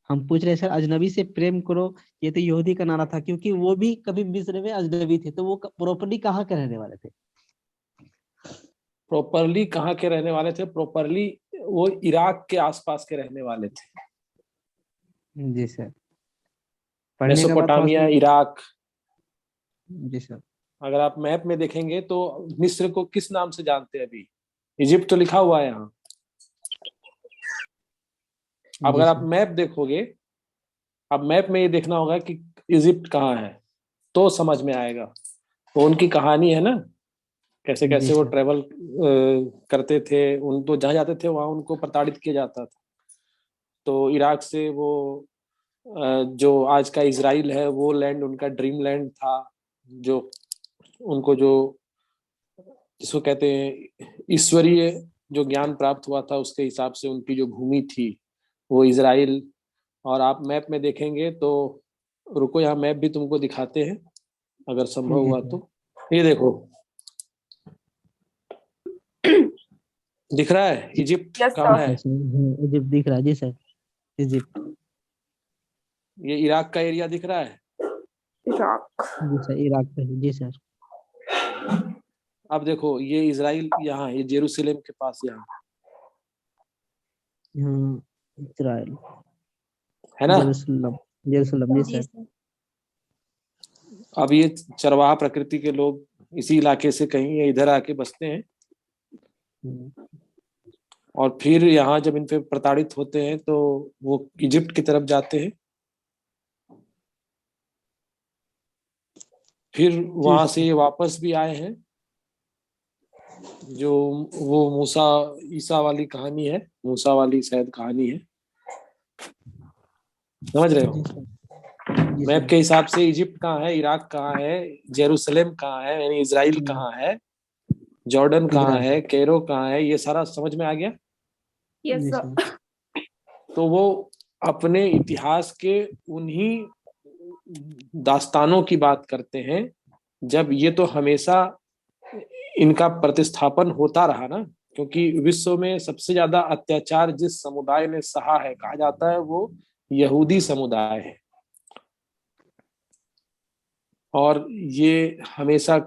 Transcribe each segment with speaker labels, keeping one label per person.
Speaker 1: हम पूछ रहे हैं सर, अजनबी से प्रेम करो, ये तो यहूदी का नारा था, क्योंकि वो भी कभी मिस्र में अजनबी थे, तो वो प्रॉपर्ली कहाँ के रहने वाले थे?
Speaker 2: प्रॉपरली कहाँ के रहने वाले थे? प्रॉपरली वो इराक के आसपास के रहने वाले थे।
Speaker 1: जी सर, पढ़ने के बाद थोड़ा
Speaker 2: मेसोपोटामिया,
Speaker 1: सा।
Speaker 2: इराक।
Speaker 1: जी सर।
Speaker 2: अगर आप मैप में देखेंगे तो मिस्र को किस नाम से जानते हैं अभी? इजिप्ट तो लिखा हुआ है यहाँ। अब
Speaker 1: जी
Speaker 2: अगर आप
Speaker 1: सर।
Speaker 2: मैप देखोगे, अब मैप में ये देखना होगा कि इजिप्ट कहाँ है, तो समझ में आएगा। तो उनकी कहानी है ना, कैसे
Speaker 1: जी
Speaker 2: कैसे वो
Speaker 1: सर।
Speaker 2: ट्रेवल करते थे, उन तो जहाँ जाते थे वहां उनको प्रताड़ित किया जाता था। तो इराक से वो जो आज का इजराइल है, वो लैंड उनका ड्रीम लैंड था। जो उनको जो जिसको कहते हैं ईश्वरीय जो ज्ञान प्राप्त हुआ था, उसके हिसाब से उनकी जो भूमि थी वो इजराइल। और आप मैप में देखेंगे तो, रुको यहाँ मैप भी तुमको दिखाते हैं अगर संभव
Speaker 1: जी
Speaker 2: हुआ
Speaker 1: सर।
Speaker 2: तो। ये देखो, दिख रहा है इजिप्ट
Speaker 3: यस
Speaker 2: कहाँ
Speaker 3: सर।
Speaker 2: है?
Speaker 1: इजिप्ट दिख रहा है जी सर। इजिप्ट।
Speaker 2: ये इराक का एरिया दिख रहा है।
Speaker 3: इराक।
Speaker 1: जी सर, इराक पे है। जी सर।
Speaker 2: अब देखो ये इजराइल यहाँ है, ये जेरूसलम के पास यहाँ
Speaker 1: हाँ, इजराइल।
Speaker 2: है ना।
Speaker 1: जेरूसलम। जेरूसलम, जी
Speaker 3: जी
Speaker 1: सर।
Speaker 3: सर।
Speaker 2: अब ये चरवाहा प्रकृति के लोग इसी इलाके से कहीं या इधर आके बसते हैं, और फिर यहाँ जब इन पे प्रताड़ित होते हैं तो वो इजिप्ट की तरफ जाते हैं। फिर
Speaker 1: जी
Speaker 2: वहां से
Speaker 1: सर।
Speaker 2: ये वापस भी आए हैं। जो वो मूसा ईसा वाली कहानी है, मूसा वाली शायद कहानी है, समझ रहे
Speaker 1: जी
Speaker 2: हो।
Speaker 1: सर। जी
Speaker 2: मैप
Speaker 1: सर।
Speaker 2: के हिसाब से इजिप्ट कहाँ है, इराक कहाँ है, जेरूसलम कहाँ है, यानी इजराइल कहाँ है, जॉर्डन कहाँ
Speaker 1: इजराइल।
Speaker 2: है, कैरो कहाँ है, ये सारा समझ में आ गया।
Speaker 3: यस
Speaker 1: जी सर।
Speaker 3: सर।
Speaker 2: तो वो अपने इतिहास के उन्हीं दास्तानों की बात करते हैं, जब ये तो हमेशा इनका प्रतिस्थापन होता रहा ना। क्योंकि विश्व में सबसे ज्यादा अत्याचार जिस समुदाय ने सहा है, कहा जाता है वो यहूदी समुदाय है। और ये हमेशा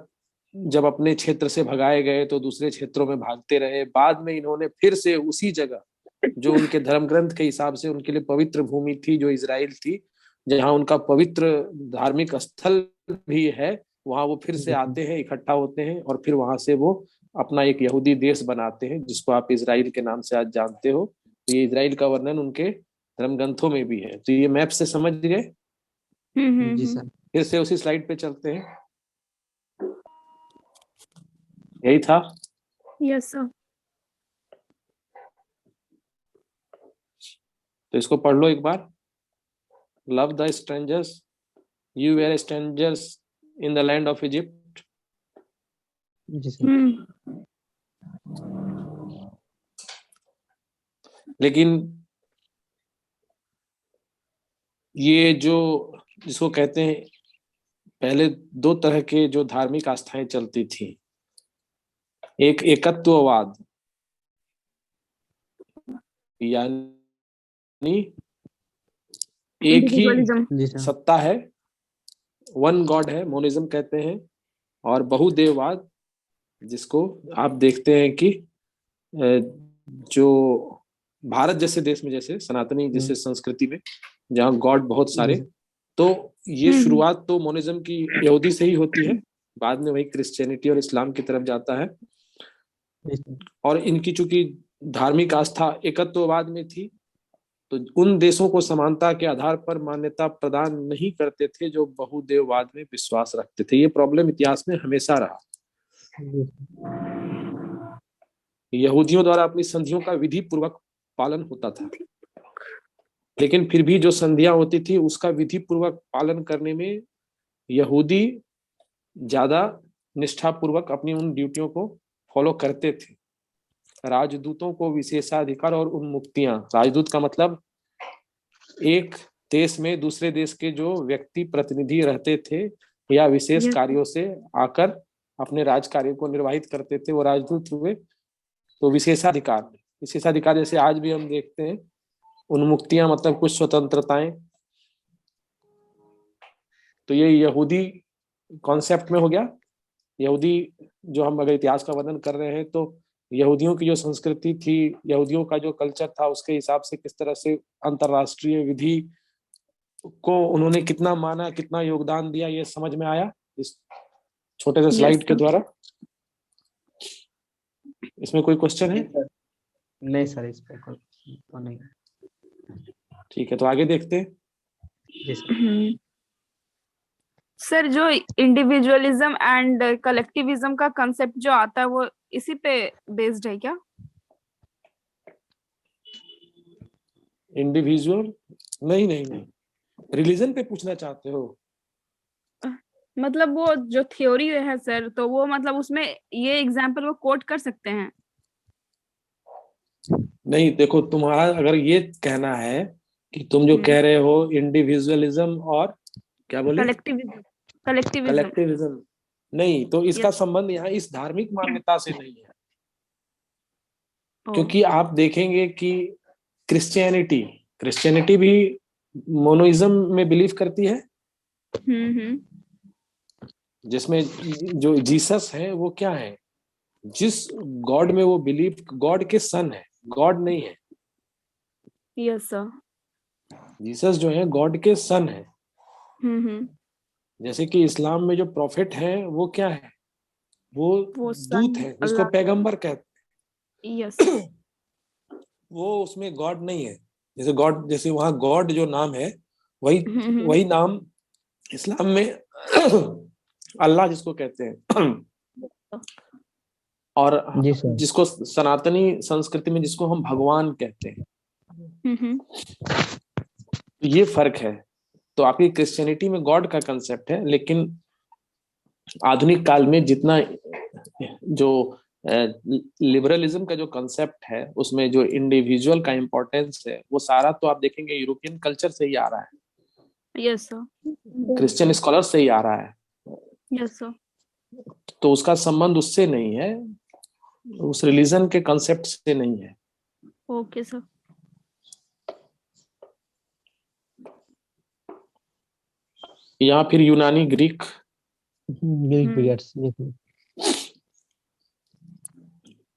Speaker 2: जब अपने क्षेत्र से भगाए गए तो दूसरे क्षेत्रों में भागते रहे। बाद में इन्होंने फिर से उसी जगह, जो उनके धर्म ग्रंथ के हिसाब से उनके लिए पवित्र भूमि थी, जो इजराइल थी, जहाँ उनका पवित्र धार्मिक स्थल भी है, वहां वो फिर से
Speaker 1: जी सर।
Speaker 2: आते हैं, इकट्ठा होते हैं, और फिर वहां से वो अपना एक यहूदी देश बनाते हैं, जिसको आप इजराइल के नाम से आज जानते हो। तो ये इजराइल का वर्णन उनके धर्म ग्रंथों में भी है। तो ये मैप से समझ गए।
Speaker 1: जी सर।
Speaker 2: फिर से उसी स्लाइड पे चलते हैं। यही था।
Speaker 3: Yes sir.
Speaker 2: तो इसको पढ़ लो एक बार। Love the strangers, you were strangers in the land of Egypt.
Speaker 1: जी सर।
Speaker 2: लेकिन ये जो जिसको कहते हैं, पहले दो तरह के जो धार्मिक आस्थाएं चलती थी। एक एकत्ववाद, यानी एक ही
Speaker 3: इंडिविजुअलिज्म।
Speaker 1: जी सर।
Speaker 2: सत्ता है, वन गॉड है, मोनिज्म कहते हैं। और बहुदेववाद, जिसको आप देखते हैं कि जो भारत जैसे देश में, जैसे सनातनी जैसे संस्कृति में, जहाँ गॉड बहुत
Speaker 1: जी
Speaker 2: सारे,
Speaker 1: सर।
Speaker 2: तो ये शुरुआत तो मोनिज्म की यहूदी से ही होती है, बाद में वही क्रिश्चियनिटी और इस्लाम की तरफ जाता है।
Speaker 1: जी सर।
Speaker 2: और इनकी चूंकि धार्मिक आस्था एकत्ववाद में थी, तो उन देशों को समानता के आधार पर मान्यता प्रदान नहीं करते थे जो बहुदेववाद में विश्वास रखते थे। ये प्रॉब्लम इतिहास में हमेशा रहा।
Speaker 1: जी सर।
Speaker 2: यहूदियों द्वारा अपनी संधियों का विधि पूर्वक पालन होता था, लेकिन फिर भी जो संधियां होती थी उसका विधि पूर्वक पालन करने में यहूदी ज्यादा निष्ठापूर्वक अपनी उन ड्यूटियों को फॉलो करते थे। राजदूतों को विशेषाधिकार और उन्मुक्तियां, राजदूत का मतलब एक देश में दूसरे देश के जो व्यक्ति प्रतिनिधि रहते थे या विशेष
Speaker 3: यस।
Speaker 2: कार्यों से आकर अपने राज कार्य को निर्वाहित करते थे, वो राजदूत हुए। तो विशेषाधिकार, विशेषाधिकार जैसे आज भी हम देखते हैं, उन्मुक्तियां मतलब कुछ स्वतंत्रताएं। तो ये यहूदी कॉन्सेप्ट में हो गया। यहूदी, जो हम अगर इतिहास का वर्णन कर रहे हैं तो यहूदियों की जो संस्कृति थी, यहूदियों का जो कल्चर था, उसके हिसाब से किस तरह से अंतरराष्ट्रीय विधि को उन्होंने कितना माना, कितना योगदान दिया, ये समझ में आया इस छोटे से स्लाइड के
Speaker 3: sir.
Speaker 2: द्वारा। इसमें कोई क्वेश्चन है?
Speaker 1: नहीं सर, इस पे कोई तो नहीं।
Speaker 2: ठीक है, तो आगे देखते हैं।
Speaker 1: जी सर।
Speaker 3: सर, जो इंडिविजुअलिज्म एंड कलेक्टिविज्म का कंसेप्ट जो आता है वो इसी पे बेस्ड है क्या?
Speaker 2: इंडिविजुअल नहीं नहीं नहीं, रिलीजन पे पूछना चाहते हो?
Speaker 3: मतलब वो जो थ्योरी है सर, तो वो मतलब उसमें ये एग्जांपल वो कोट कर सकते हैं?
Speaker 2: नहीं, देखो तुम्हारा अगर ये कहना है कि तुम जो कह रहे हो इंडिविजुअलिज्म और क्या बोले,
Speaker 3: कलेक्टिविज्म। कलेक्टिविज्म।
Speaker 2: कलेक्टिविज्म, नहीं, तो इसका
Speaker 3: Yes.
Speaker 2: संबंध यहाँ इस धार्मिक मान्यता से नहीं है।
Speaker 3: ओ,
Speaker 2: क्योंकि आप देखेंगे कि क्रिश्चियनिटी भी मोनोइज्म में बिलीव करती है, जिसमें जो जीसस है वो क्या है, जिस गॉड में वो बिलीव, गॉड के सन है, गॉड नहीं है।
Speaker 3: Yes sir.
Speaker 2: जीसस जो है गॉड के सन है।
Speaker 3: हम्म।
Speaker 2: जैसे कि इस्लाम में जो प्रॉफिट है वो क्या है, वो
Speaker 3: वो
Speaker 2: दूत
Speaker 3: सन
Speaker 2: है, जिसको
Speaker 3: अल्लाह।
Speaker 2: पैगंबर कहते
Speaker 3: यस।
Speaker 2: हैं। वो उसमें गॉड नहीं है। जैसे गॉड, जैसे वहां गॉड जो नाम है, वही वही नाम इस्लाम में अल्लाह जिसको कहते हैं। और
Speaker 1: जी सर।
Speaker 2: जिसको सनातनी संस्कृति में जिसको हम भगवान कहते हैं। तो ये फर्क है। तो आपकी क्रिश्चियनिटी में गॉड का कंसेप्ट है, लेकिन आधुनिक काल में जितना जो लिबरलिज्म का जो कंसेप्ट है, उसमें जो इंडिविजुअल का इम्पोर्टेंस है, वो सारा तो आप देखेंगे यूरोपियन कल्चर से ही आ रहा है।
Speaker 3: Yes sir.
Speaker 2: क्रिश्चियन स्कॉलर से ही आ रहा है।
Speaker 3: Yes sir.
Speaker 2: तो उसका संबंध उससे नहीं है, उस रिलीजन के कंसेप्ट से नहीं है।
Speaker 3: Okay sir.
Speaker 2: या फिर यूनानी, ग्रीक
Speaker 1: पीरियड्स।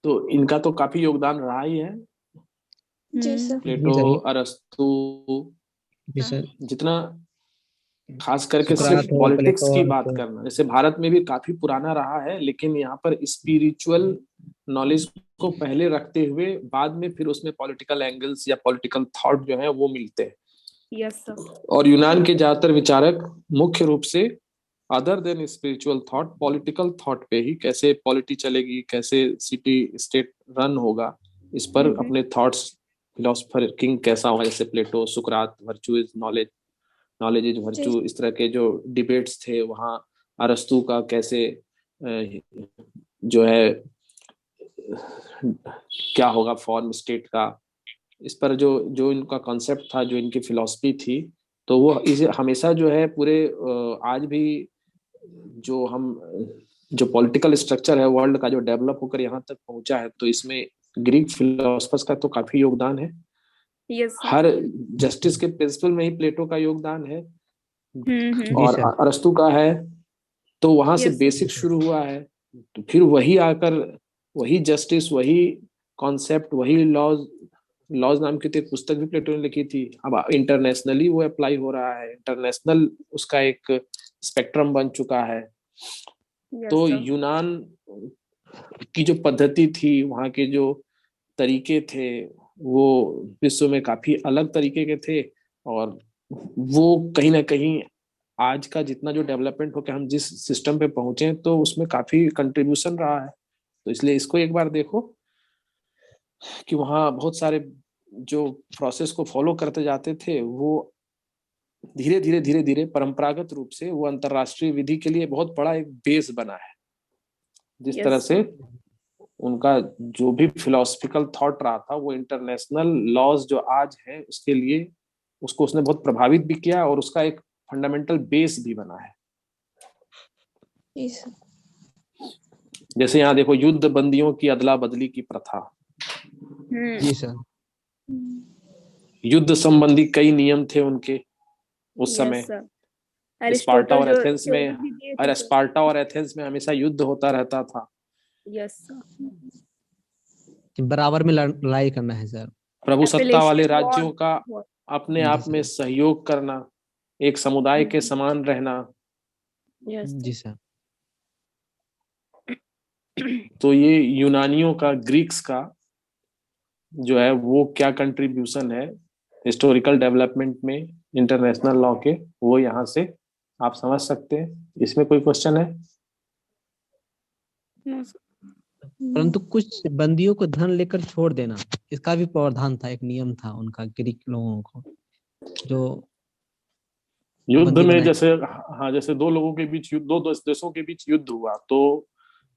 Speaker 1: तो
Speaker 2: इनका तो काफी योगदान रहा ही है।
Speaker 3: जी सर।
Speaker 2: प्लेटो, अरस्तु,
Speaker 1: जी सर।
Speaker 2: जितना खास करके सिर्फ
Speaker 1: सुकरात हो,
Speaker 2: पॉलिटिक्स
Speaker 1: प्लेटो
Speaker 2: की
Speaker 1: और
Speaker 2: बात करना, जैसे भारत में भी काफी पुराना रहा है, लेकिन यहाँ पर स्पिरिचुअल नॉलेज को पहले रखते हुए बाद में फिर उसमें पॉलिटिकल एंगल्स या पॉलिटिकल थॉट जो है वो मिलते हैं।
Speaker 3: Yes sir.
Speaker 2: और यूनान के ज्यादातर विचारक मुख्य रूप से other than spiritual thought, political thought पे ही, कैसे पॉलिटी चलेगी, कैसे सिटी स्टेट रन होगा, इस पर अपने थॉट्स, फिलोसफर किंग कैसा होगा, जैसे प्लेटो, सुकरात, virtue is knowledge, knowledge is virtue, इस तरह के जो डिबेट्स थे वहाँ। अरस्तु का कैसे जो है क्या होगा फॉर्म स्टेट का, इस पर जो जो इनका कॉन्सेप्ट था, जो इनकी फिलॉसफी थी, तो वो इसे हमेशा जो है पूरे आज भी जो हम जो पॉलिटिकल स्ट्रक्चर है वर्ल्ड का, जो डेवलप होकर यहाँ तक पहुंचा है, तो इसमें ग्रीक फिलोसफर्स का तो काफी योगदान है।
Speaker 3: Yes sir.
Speaker 2: हर जस्टिस के प्रिंसिपल में ही प्लेटो का योगदान है,
Speaker 1: जी
Speaker 2: और
Speaker 1: सर।
Speaker 2: अरस्तु का है। तो वहां से
Speaker 3: Yes.
Speaker 2: बेसिक शुरू हुआ है, तो फिर वही आकर वही जस्टिस, वही कॉन्सेप्ट, वही लॉज, लॉज नाम की तो एक पुस्तक भी प्लेटो ने लिखी थी। अब इंटरनेशनली वो अप्लाई हो रहा है, इंटरनेशनल उसका एक स्पेक्ट्रम बन चुका है।
Speaker 3: Yes,
Speaker 2: तो
Speaker 3: sir.
Speaker 2: यूनान की जो पद्धति थी, वहाँ के जो तरीके थे, वो विश्व में काफी अलग तरीके के थे, और वो कहीं ना कहीं आज का जितना जो डेवलपमेंट होकर हम जिस सिस्टम पे पहुंचे हैं, तो उसमें काफी कंट्रीब्यूशन रहा है। तो इसलिए इसको एक बार देखो कि वहाँ बहुत सारे जो प्रोसेस को फॉलो करते जाते थे, वो धीरे धीरे परंपरागत रूप से वो अंतरराष्ट्रीय विधि के लिए बहुत बड़ा एक बेस बना है। जिस
Speaker 3: Yes,
Speaker 2: तरह से
Speaker 3: sir.
Speaker 2: उनका जो भी फिलोसफिकल थॉट रहा था, वो इंटरनेशनल लॉज जो आज है उसके लिए, उसको उसने बहुत प्रभावित भी किया, और उसका एक फंडामेंटल बेस भी बना है।
Speaker 3: Yes.
Speaker 2: जैसे यहाँ देखो, युद्ध बंदियों की अदला बदली की प्रथा,
Speaker 1: जी सर।
Speaker 2: युद्ध संबंधी कई नियम थे उनके उस समय।
Speaker 3: यस सर,
Speaker 2: स्पार्टा
Speaker 3: एरिस्टोटल
Speaker 2: और
Speaker 3: जो
Speaker 2: एथेंस में,
Speaker 3: theory भी दिए
Speaker 2: और
Speaker 3: थे।
Speaker 2: स्पार्टा और एथेंस में हमेशा युद्ध होता रहता था।
Speaker 3: यस सर,
Speaker 1: कि बराबर में लड़ाई करना है सर।
Speaker 2: प्रभु सत्ता वाले
Speaker 3: Appalachian
Speaker 2: राज्यों का
Speaker 3: War।
Speaker 2: अपने
Speaker 1: जी
Speaker 2: आप में
Speaker 1: सर।
Speaker 2: सहयोग करना, एक समुदाय के समान रहना।
Speaker 3: यस
Speaker 1: जी सर।
Speaker 2: तो ये यूनानियों का, ग्रीक्स का जो है वो क्या कंट्रीब्यूशन है हिस्टोरिकल डेवलपमेंट में इंटरनेशनल लॉ के, वो यहाँ से आप समझ सकते हैं। इसमें कोई क्वेश्चन है?
Speaker 1: परंतु कुछ बंदियों को धन लेकर छोड़ देना, इसका भी प्रावधान था, एक नियम था उनका, ग्रीक लोगों को, जो
Speaker 2: युद्ध
Speaker 1: बंदी
Speaker 2: में
Speaker 1: बनाए।
Speaker 2: जैसे, हाँ, जैसे दो लोगों के बीच युद्ध, दो देशों के बीच युद्ध हुआ, तो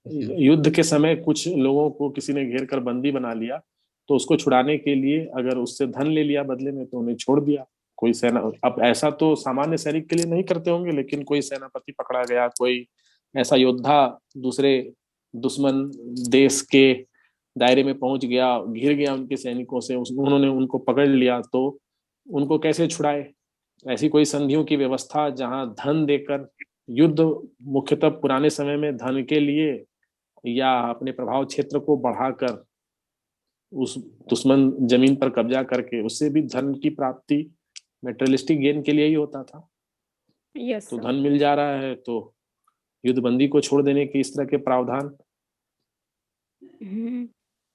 Speaker 2: युद्ध के समय कुछ लोगों को किसी ने घेर कर बंदी बना लिया, तो उसको छुड़ाने के लिए अगर उससे धन ले लिया बदले में, तो उन्हें छोड़ दिया। कोई सेना, अब ऐसा तो सामान्य सैनिक के लिए नहीं करते होंगे, लेकिन कोई सेनापति पकड़ा गया, कोई ऐसा योद्धा दूसरे दुश्मन देश के दायरे में पहुंच गया, घिर गया उनके सैनिकों से, उन्होंने उनको पकड़ लिया, तो उनको कैसे छुड़ाए? ऐसी कोई संधियों की व्यवस्था जहां धन देकर, युद्ध मुख्यतः पुराने समय में धन के लिए या अपने प्रभाव क्षेत्र को बढ़ाकर उस दुश्मन जमीन पर कब्जा करके उससे भी धन की प्राप्ति मेटेरियलिस्टिक गेन के लिए ही होता था।
Speaker 3: यस
Speaker 2: तो
Speaker 3: सर,
Speaker 2: धन मिल जा रहा है तो युद्धबंदी को छोड़ देने की इस तरह के प्रावधान।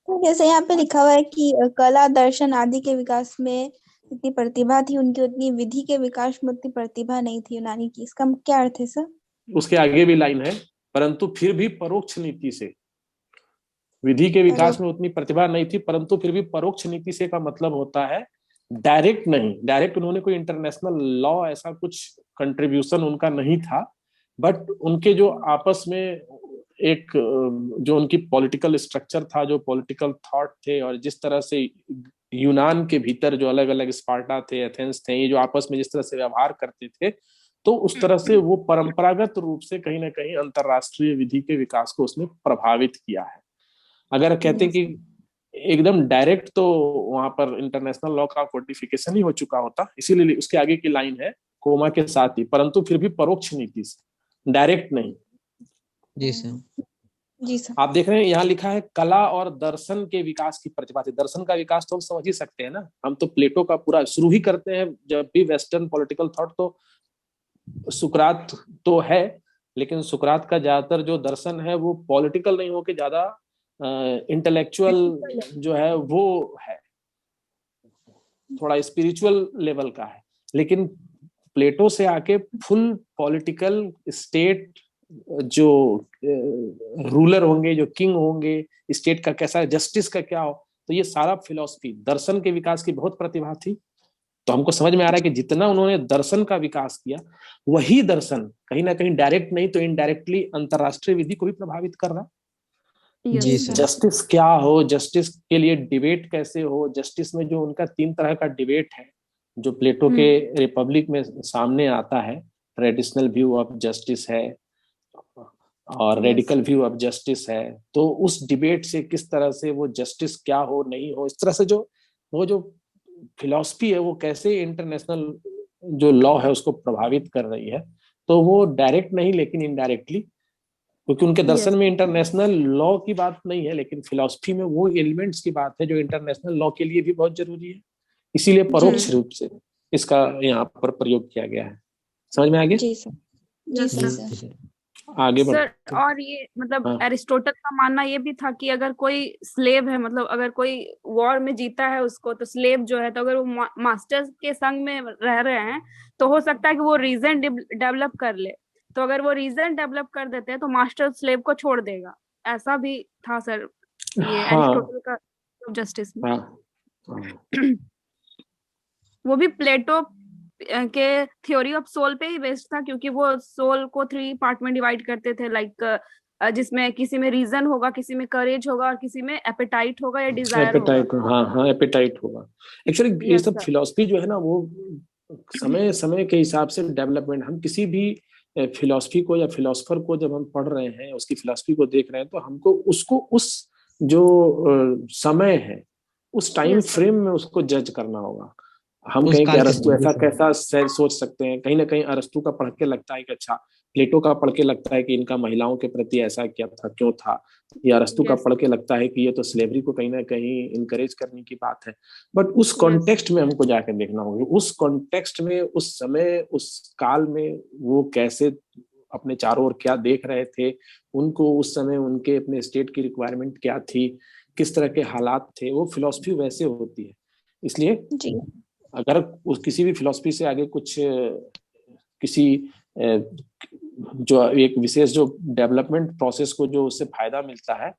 Speaker 4: तो जैसे यहाँ पे लिखा हुआ है कि कला, दर्शन आदि के विकास में जितनी प्रतिभा थी उनकी, उतनी विधि के विकास में उतनी प्रतिभा नहीं थी यूनानी की। इसका क्या अर्थ है सर?
Speaker 2: उसके आगे भी लाइन है, परंतु फिर भी परोक्ष नीति से, विधि के विकास में उतनी प्रतिभा नहीं थी परंतु फिर भी परोक्ष नीति से का मतलब होता है डायरेक्ट नहीं। डायरेक्ट उन्होंने कोई इंटरनेशनल लॉ ऐसा कुछ कंट्रीब्यूशन उनका नहीं था, बट उनके जो आपस में एक जो उनकी पॉलिटिकल स्ट्रक्चर था, जो पॉलिटिकल थॉट थे, और जिस तरह से यूनान के भीतर जो अलग अलग स्पार्टा थे, एथेंस थे, ये जो आपस में जिस तरह से व्यवहार करते थे, तो उस तरह से वो परंपरागत रूप से कहीं ना कहीं अंतरराष्ट्रीय विधि के विकास को उसने प्रभावित किया है। अगर कहते हैं कि एकदम डायरेक्ट, तो वहां पर इंटरनेशनल लॉ का कोडिफिकेशन ही हो चुका होता, इसीलिए उसके आगे की लाइन है कोमा के साथ ही, परंतु फिर भी परोक्ष नीति से, डायरेक्ट नहीं।
Speaker 1: जी सर।
Speaker 4: जी सर।
Speaker 2: आप देख रहे हैं यहाँ लिखा है कला और दर्शन के विकास की प्रतिभा थी। दर्शन का विकास तो हम समझ ही सकते हैं ना, हम तो प्लेटो का पूरा शुरू ही करते हैं जब भी वेस्टर्न पॉलिटिकल थॉट, तो सुकरात तो है, लेकिन सुकरात का ज्यादातर जो दर्शन है वो पॉलिटिकल नहीं होके ज्यादा इंटेलेक्चुअल जो है वो है, थोड़ा स्पिरिचुअल लेवल का है। लेकिन प्लेटो से आके फुल पॉलिटिकल स्टेट, जो रूलर होंगे, जो किंग होंगे, स्टेट का कैसा, जस्टिस का क्या हो, तो ये सारा फिलॉसफी, दर्शन के विकास की बहुत प्रतिभा थी। तो हमको समझ में आ रहा है कि जितना उन्होंने दर्शन का विकास किया, वही दर्शन कहीं ना कहीं डायरेक्ट नहीं तो इनडायरेक्टली अंतरराष्ट्रीय विधि को भी प्रभावित कर रहा।
Speaker 1: जी सर।
Speaker 2: जस्टिस क्या हो, जस्टिस के लिए डिबेट कैसे हो, जस्टिस में जो उनका 3 तरह का डिबेट है जो प्लेटो के रिपब्लिक में सामने आता है, ट्रेडिशनल व्यू ऑफ जस्टिस है और रेडिकल व्यू ऑफ जस्टिस है, तो उस डिबेट से किस तरह से वो जस्टिस क्या हो नहीं हो, इस तरह से जो वो जो फिलॉसफी है वो कैसे इंटरनेशनल जो लॉ है उसको प्रभावित कर रही है। तो वो डायरेक्ट नहीं लेकिन इनडायरेक्टली, क्योंकि उनके दर्शन में इंटरनेशनल लॉ की बात नहीं है, लेकिन फिलॉसफी में वो एलिमेंट्स की बात है जो इंटरनेशनल लॉ के लिए भी बहुत जरूरी है। इसीलिए परोक्ष रूप से इसका यहाँ पर प्रयोग किया गया है। समझ में आ गया?
Speaker 4: जी सर। जी सर।
Speaker 2: आगे बढ़
Speaker 3: सर, और ये मतलब
Speaker 2: हाँ।
Speaker 3: एरिस्टोटल का मानना ये भी था कि अगर कोई स्लेव है, मतलब अगर कोई वॉर में जीता है उसको, तो स्लेव जो है, तो अगर वो मास्टर के संग में रह रहे हैं तो हो सकता है कि वो रीजन डेवलप कर ले। तो अगर वो रीजन डेवलप कर देते हैं तो मास्टर स्लेव को छोड़ देगा। ऐसा भी था सर ये एरिस्टोटल का जस्टिस में। वो भी प्लेटो के थ्योरी ऑफ सोल पे ही बेस्ड था, क्योंकि वो सोल को 3 पार्ट में डिवाइड करते थे, लाइक जिसमें किसी में रीजन होगा, किसी में करेज होगा और किसी में एपेटाइट होगा या डिजायर होगा।
Speaker 2: हाँ, एपेटाइट होगा। एक्चुअली ये सब फिलॉसफी जो है ना, वो समय समय के हिसाब से डेवलपमेंट, हम किसी भी फिलॉसफी को या फिलॉसफर को जब हम पढ़ रहे हैं, उसकी फिलॉसफी को देख रहे हैं, तो हमको उसको उस जो समय है, उस टाइम फ्रेम में उसको जज करना होगा। हम
Speaker 1: उस
Speaker 2: कहें कि
Speaker 1: काल के
Speaker 2: अरस्तु
Speaker 1: जी
Speaker 2: ऐसा
Speaker 1: सर।
Speaker 2: कैसा सोच सकते हैं, कहीं ना कहीं अरस्तु का पढ़ के लगता है कि अच्छा, प्लेटो का पढ़ के लगता है कि इनका महिलाओं के प्रति ऐसा क्या था, क्यों था, या अरस्तु का
Speaker 3: यस
Speaker 2: पढ़ के लगता है कि ये तो स्लेवरी को कहीं ना कहीं इनकरेज करने की बात है। बट उस
Speaker 3: यस
Speaker 2: कॉन्टेक्स्ट में हमको जाकर देखना होगा, उस कॉन्टेक्स्ट में, उस समय, उस काल में वो कैसे अपने चारों ओर क्या देख रहे थे, उनको उस समय उनके अपने स्टेट की रिक्वायरमेंट क्या थी, किस तरह के हालात थे, वो फिलॉसफी वैसे होती है। इसलिए
Speaker 4: जी
Speaker 2: अगर उस किसी भी फिलॉसफी से आगे कुछ किसी जो एक विशेष जो डेवलपमेंट प्रोसेस को जो उससे फायदा मिलता है,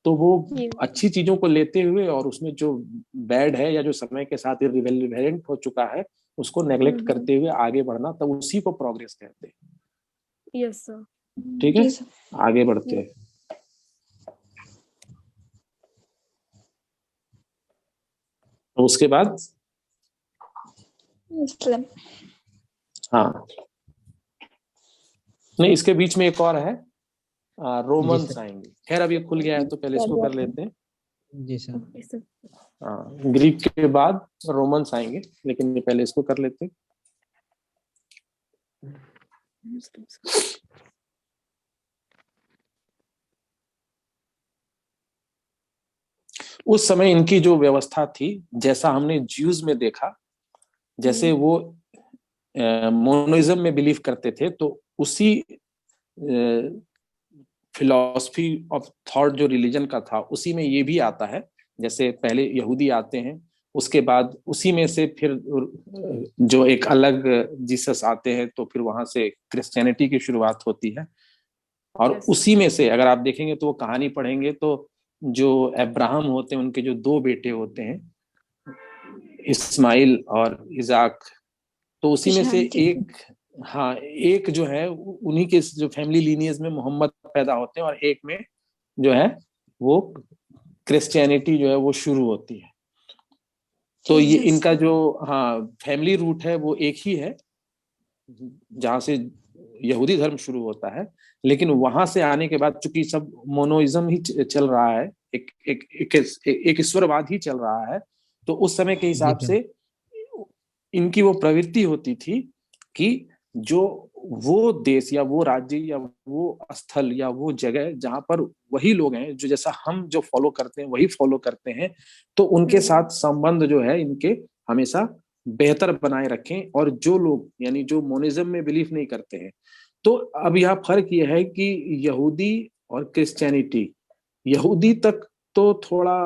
Speaker 2: तो वो अच्छी चीजों को लेते हुए और उसमें जो बैड है या जो समय के साथ इररिलेवेंट हो चुका है उसको नेग्लेक्ट करते हुए आगे बढ़ना, तब उसी को प्रोग्रेस कहते हैं।
Speaker 3: Yes sir.
Speaker 2: ठीक है,
Speaker 4: जी सर।
Speaker 2: आगे बढ़ते हैं। तो उसके बाद
Speaker 4: मुस्लिम।
Speaker 2: हाँ, नहीं, इसके बीच में एक और है,
Speaker 1: जी
Speaker 2: रोमन्स
Speaker 1: सर।
Speaker 2: आएंगे। खैर अब ये खुल गया है तो पहले इसको कर लेते हैं।
Speaker 1: जी सर।
Speaker 3: Okay sir.
Speaker 2: हाँ, ग्रीक के बाद रोमन्स आएंगे, लेकिन ये पहले इसको कर लेते हैं। उस समय इनकी जो व्यवस्था थी, जैसा हमने ज्यूज में देखा, जैसे वो मोनोइज्म में बिलीव करते थे, तो उसी फिलॉसफी ऑफ थॉट जो रिलीजन का था उसी में ये भी आता है। जैसे पहले यहूदी आते हैं, उसके बाद उसी में से फिर जो एक अलग जीसस आते हैं, तो फिर वहां से क्रिश्चियनिटी की शुरुआत होती है। और
Speaker 3: Yes.
Speaker 2: उसी में से अगर आप देखेंगे तो वो कहानी पढ़ेंगे तो जो अब्राहम होते हैं उनके जो दो बेटे होते हैं, इस्माइल और इजाक, तो उसी में से एक, हाँ, एक जो है उन्हीं के जो फैमिली लीनियज में मोहम्मद पैदा होते हैं, और एक में जो है वो क्रिश्चियनिटी जो है वो शुरू होती है। तो ये इनका जो, हाँ, फैमिली रूट है वो एक ही है जहां से यहूदी धर्म शुरू होता है। लेकिन वहां से आने के बाद चूंकि सब मोनोइज्म ही चल रहा है, एक ईश्वरवाद ही चल रहा है, तो उस समय के हिसाब
Speaker 1: जी सर।
Speaker 2: से इनकी वो प्रवृत्ति होती थी कि जो वो देश या वो राज्य या वो स्थल या वो जगह जहां पर वही लोग हैं जो जैसा हम जो फॉलो करते हैं वही फॉलो करते हैं, तो उनके साथ संबंध जो है इनके हमेशा बेहतर बनाए रखें। और जो लोग यानी जो मोनिज्म में बिलीव नहीं करते हैं, तो अब यह फर्क यह है कि यहूदी और क्रिश्चियनिटी, यहूदी तक तो थोड़ा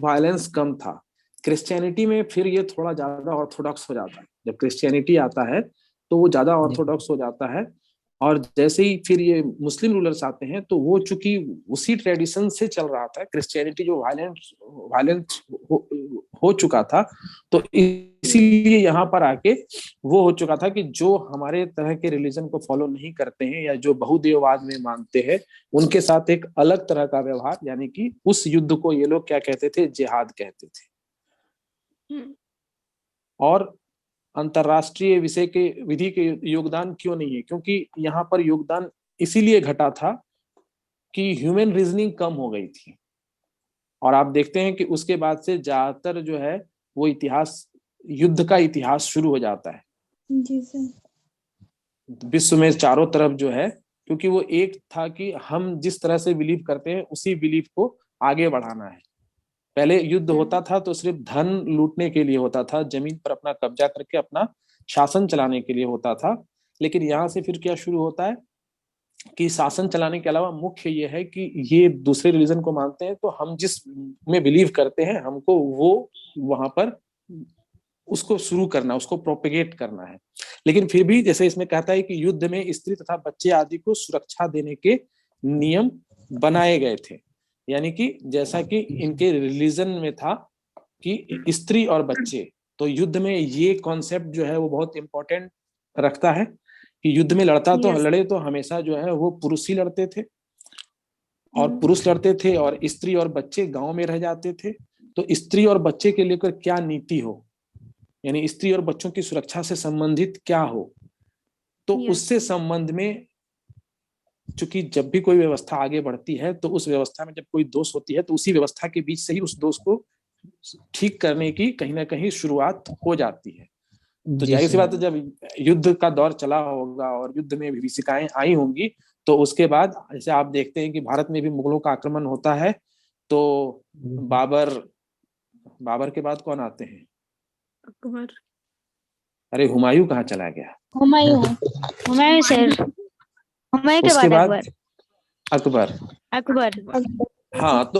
Speaker 2: वायलेंस कम था, क्रिश्चियनिटी में फिर ये थोड़ा ज्यादा ऑर्थोडॉक्स हो जाता है। जब क्रिश्चियनिटी आता है तो वो ज्यादा ऑर्थोडॉक्स हो जाता है, और जैसे ही फिर ये मुस्लिम रूलर्स आते हैं तो वो चूंकि उसी ट्रेडिशन से चल रहा था, क्रिश्चियनिटी जो वायलेंट हो चुका था, तो इसीलिए यहाँ पर आके वो हो चुका था कि जो हमारे तरह के रिलीजन को फॉलो नहीं करते हैं या जो बहुदेववाद में मानते हैं, उनके साथ एक अलग तरह का व्यवहार, यानी कि उस युद्ध को ये लोग क्या कहते थे, जिहाद कहते थे। और अंतरराष्ट्रीय विषय के विधि के योगदान क्यों नहीं है, क्योंकि यहाँ पर योगदान इसीलिए घटा था कि ह्यूमन रीजनिंग कम हो गई थी। और आप देखते हैं कि उसके बाद से ज्यादातर जो है वो इतिहास, युद्ध का इतिहास शुरू हो जाता है।
Speaker 4: जी सर।
Speaker 2: विश्व में चारों तरफ जो है, क्योंकि वो एक था कि हम जिस तरह से बिलीव करते हैं उसी बिलीफ को आगे बढ़ाना है। पहले युद्ध होता था तो सिर्फ धन लूटने के लिए होता था, जमीन पर अपना कब्जा करके अपना शासन चलाने के लिए होता था। लेकिन यहाँ से फिर क्या शुरू होता है कि शासन चलाने के अलावा मुख्य ये है कि ये दूसरे रिलीजन को मानते हैं, तो हम जिस में बिलीव करते हैं हमको वो वहां पर उसको शुरू करना, उसको प्रोपेगेट करना है। लेकिन फिर भी जैसे इसमें कहता है कि युद्ध में स्त्री तथा बच्चे आदि को सुरक्षा देने के नियम बनाए गए थे। यानी कि जैसा कि इनके रिलीजन में था कि स्त्री और बच्चे, तो युद्ध में ये कॉन्सेप्ट जो है वो बहुत इंपॉर्टेंट रखता है कि युद्ध में लड़े तो हमेशा जो है वो पुरुष ही लड़ते थे, और पुरुष लड़ते थे और स्त्री और बच्चे गांव में रह जाते थे। तो स्त्री और बच्चे के लेकर क्या नीति हो, यानी स्त्री और बच्चों की सुरक्षा से संबंधित क्या हो, तो उससे संबंध में चूंकि जब भी कोई व्यवस्था आगे बढ़ती है तो उस व्यवस्था में जब कोई दोष होती है तो उसी व्यवस्था के बीच से ही उस दोष को ठीक करने की कहीं ना कहीं शुरुआत हो जाती है। तो
Speaker 1: जी
Speaker 2: जाहिर सी
Speaker 1: सर।
Speaker 2: बात है, जब युद्ध का दौर चला होगा और युद्ध में विभीषिकाएं आई होंगी, तो उसके बाद जैसे आप देखते हैं कि भारत में भी मुगलों का आक्रमण होता है, तो बाबर के बाद कौन आते हैं?
Speaker 3: अकबर।
Speaker 2: अरे हुमायूं कहाँ चला गया?
Speaker 5: हुमायूं हुमायूं सर, हुमायूं के
Speaker 2: उसके
Speaker 5: बाद
Speaker 2: बाद
Speaker 5: अकबर।
Speaker 2: अकबर।
Speaker 5: अकबर।
Speaker 2: हाँ, तो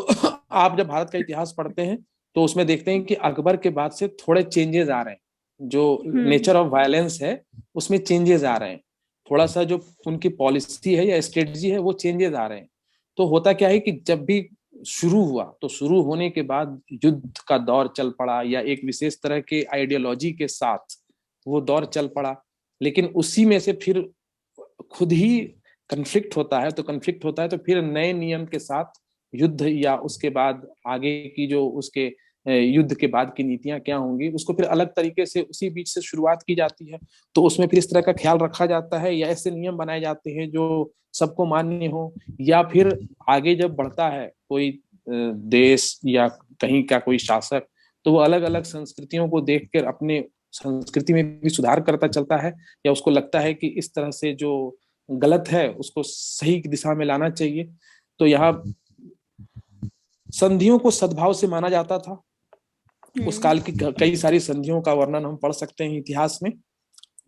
Speaker 2: आप जब भारत का इतिहास पढ़ते हैं तो उसमें देखते हैं कि अकबर के बाद से थोड़े चेंजेस आ रहे हैं, जो नेचर ऑफ वायलेंस है उसमें चेंजेस आ रहे हैं, थोड़ा सा जो उनकी पॉलिसी है या स्ट्रेटजी है वो चेंजेस आ रहे हैं। तो होता क्या है कि जब भी शुरू हुआ तो शुरू होने के बाद युद्ध का दौर चल पड़ा, या एक विशेष तरह के आइडियोलॉजी के साथ वो दौर चल पड़ा, लेकिन उसी में से फिर खुद ही कन्फ्लिक्ट होता है। तो कन्फ्लिक्ट होता है तो फिर नए नियम के साथ युद्ध, या उसके बाद आगे की जो उसके युद्ध के बाद की नीतियां क्या होंगी, उसको फिर अलग तरीके से उसी बीच से शुरुआत की जाती है। तो उसमें फिर इस तरह का ख्याल रखा जाता है, या ऐसे नियम बनाए जाते हैं जो सबको मान्य हो, या फिर आगे जब बढ़ता है कोई देश या कहीं का कोई शासक, तो वो अलग अलग संस्कृतियों को देखकर अपने संस्कृति में भी सुधार करता चलता है, या उसको लगता है कि इस तरह से जो गलत है उसको सही दिशा में लाना चाहिए। तो यहाँ संधियों को सद्भाव से माना जाता था। उस काल की कई सारी संधियों का वर्णन हम पढ़ सकते हैं इतिहास में,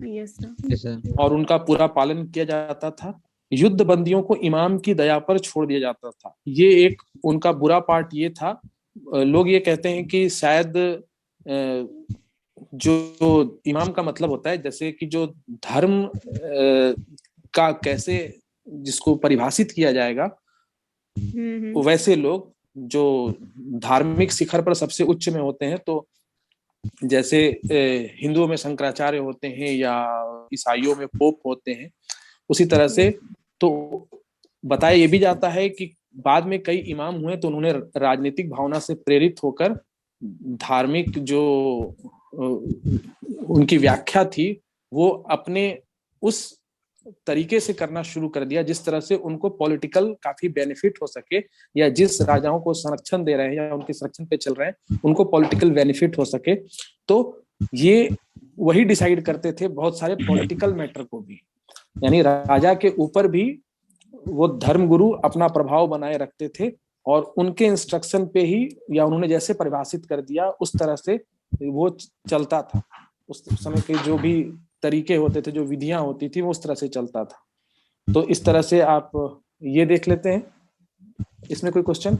Speaker 3: यस
Speaker 1: सर।
Speaker 2: और उनका पूरा पालन किया जाता था। युद्ध बंदियों को इमाम की दया पर छोड़ दिया जाता था। ये एक उनका बुरा पार्ट ये था। लोग ये कहते हैं कि शायद जो इमाम का मतलब होता है, जैसे कि जो धर्म का कैसे जिसको परिभाषित किया जाएगा, वैसे लोग जो धार्मिक शिखर पर सबसे उच्च में होते हैं, तो जैसे हिंदुओं में शंकराचार्य होते हैं या ईसाइयों में पोप होते हैं, उसी तरह से तो बताया ये भी जाता है कि बाद में कई इमाम हुए तो उन्होंने राजनीतिक भावना से प्रेरित होकर धार्मिक जो उनकी व्याख्या थी वो अपने उस तरीके से करना शुरू कर दिया जिस तरह से उनको पॉलिटिकल काफी बेनिफिट हो सके, या जिस राजाओं को संरक्षण दे रहे हैं या उनके संरक्षण पे चल रहे हैं उनको पॉलिटिकल बेनिफिट हो सके। तो ये वही डिसाइड करते थे बहुत सारे पॉलिटिकल मैटर को भी, यानी राजा के ऊपर भी वो धर्मगुरु अपना प्रभाव बनाए रखते थे, और उनके इंस्ट्रक्शन पे ही या उन्होंने जैसे परिभाषित कर दिया उस तरह से वो चलता था। उस समय के जो भी तरीके होते थे, जो विधियां होती थी, वो उस तरह से चलता था। तो इस तरह से आप ये देख लेते हैं। इसमें कोई क्वेश्चन?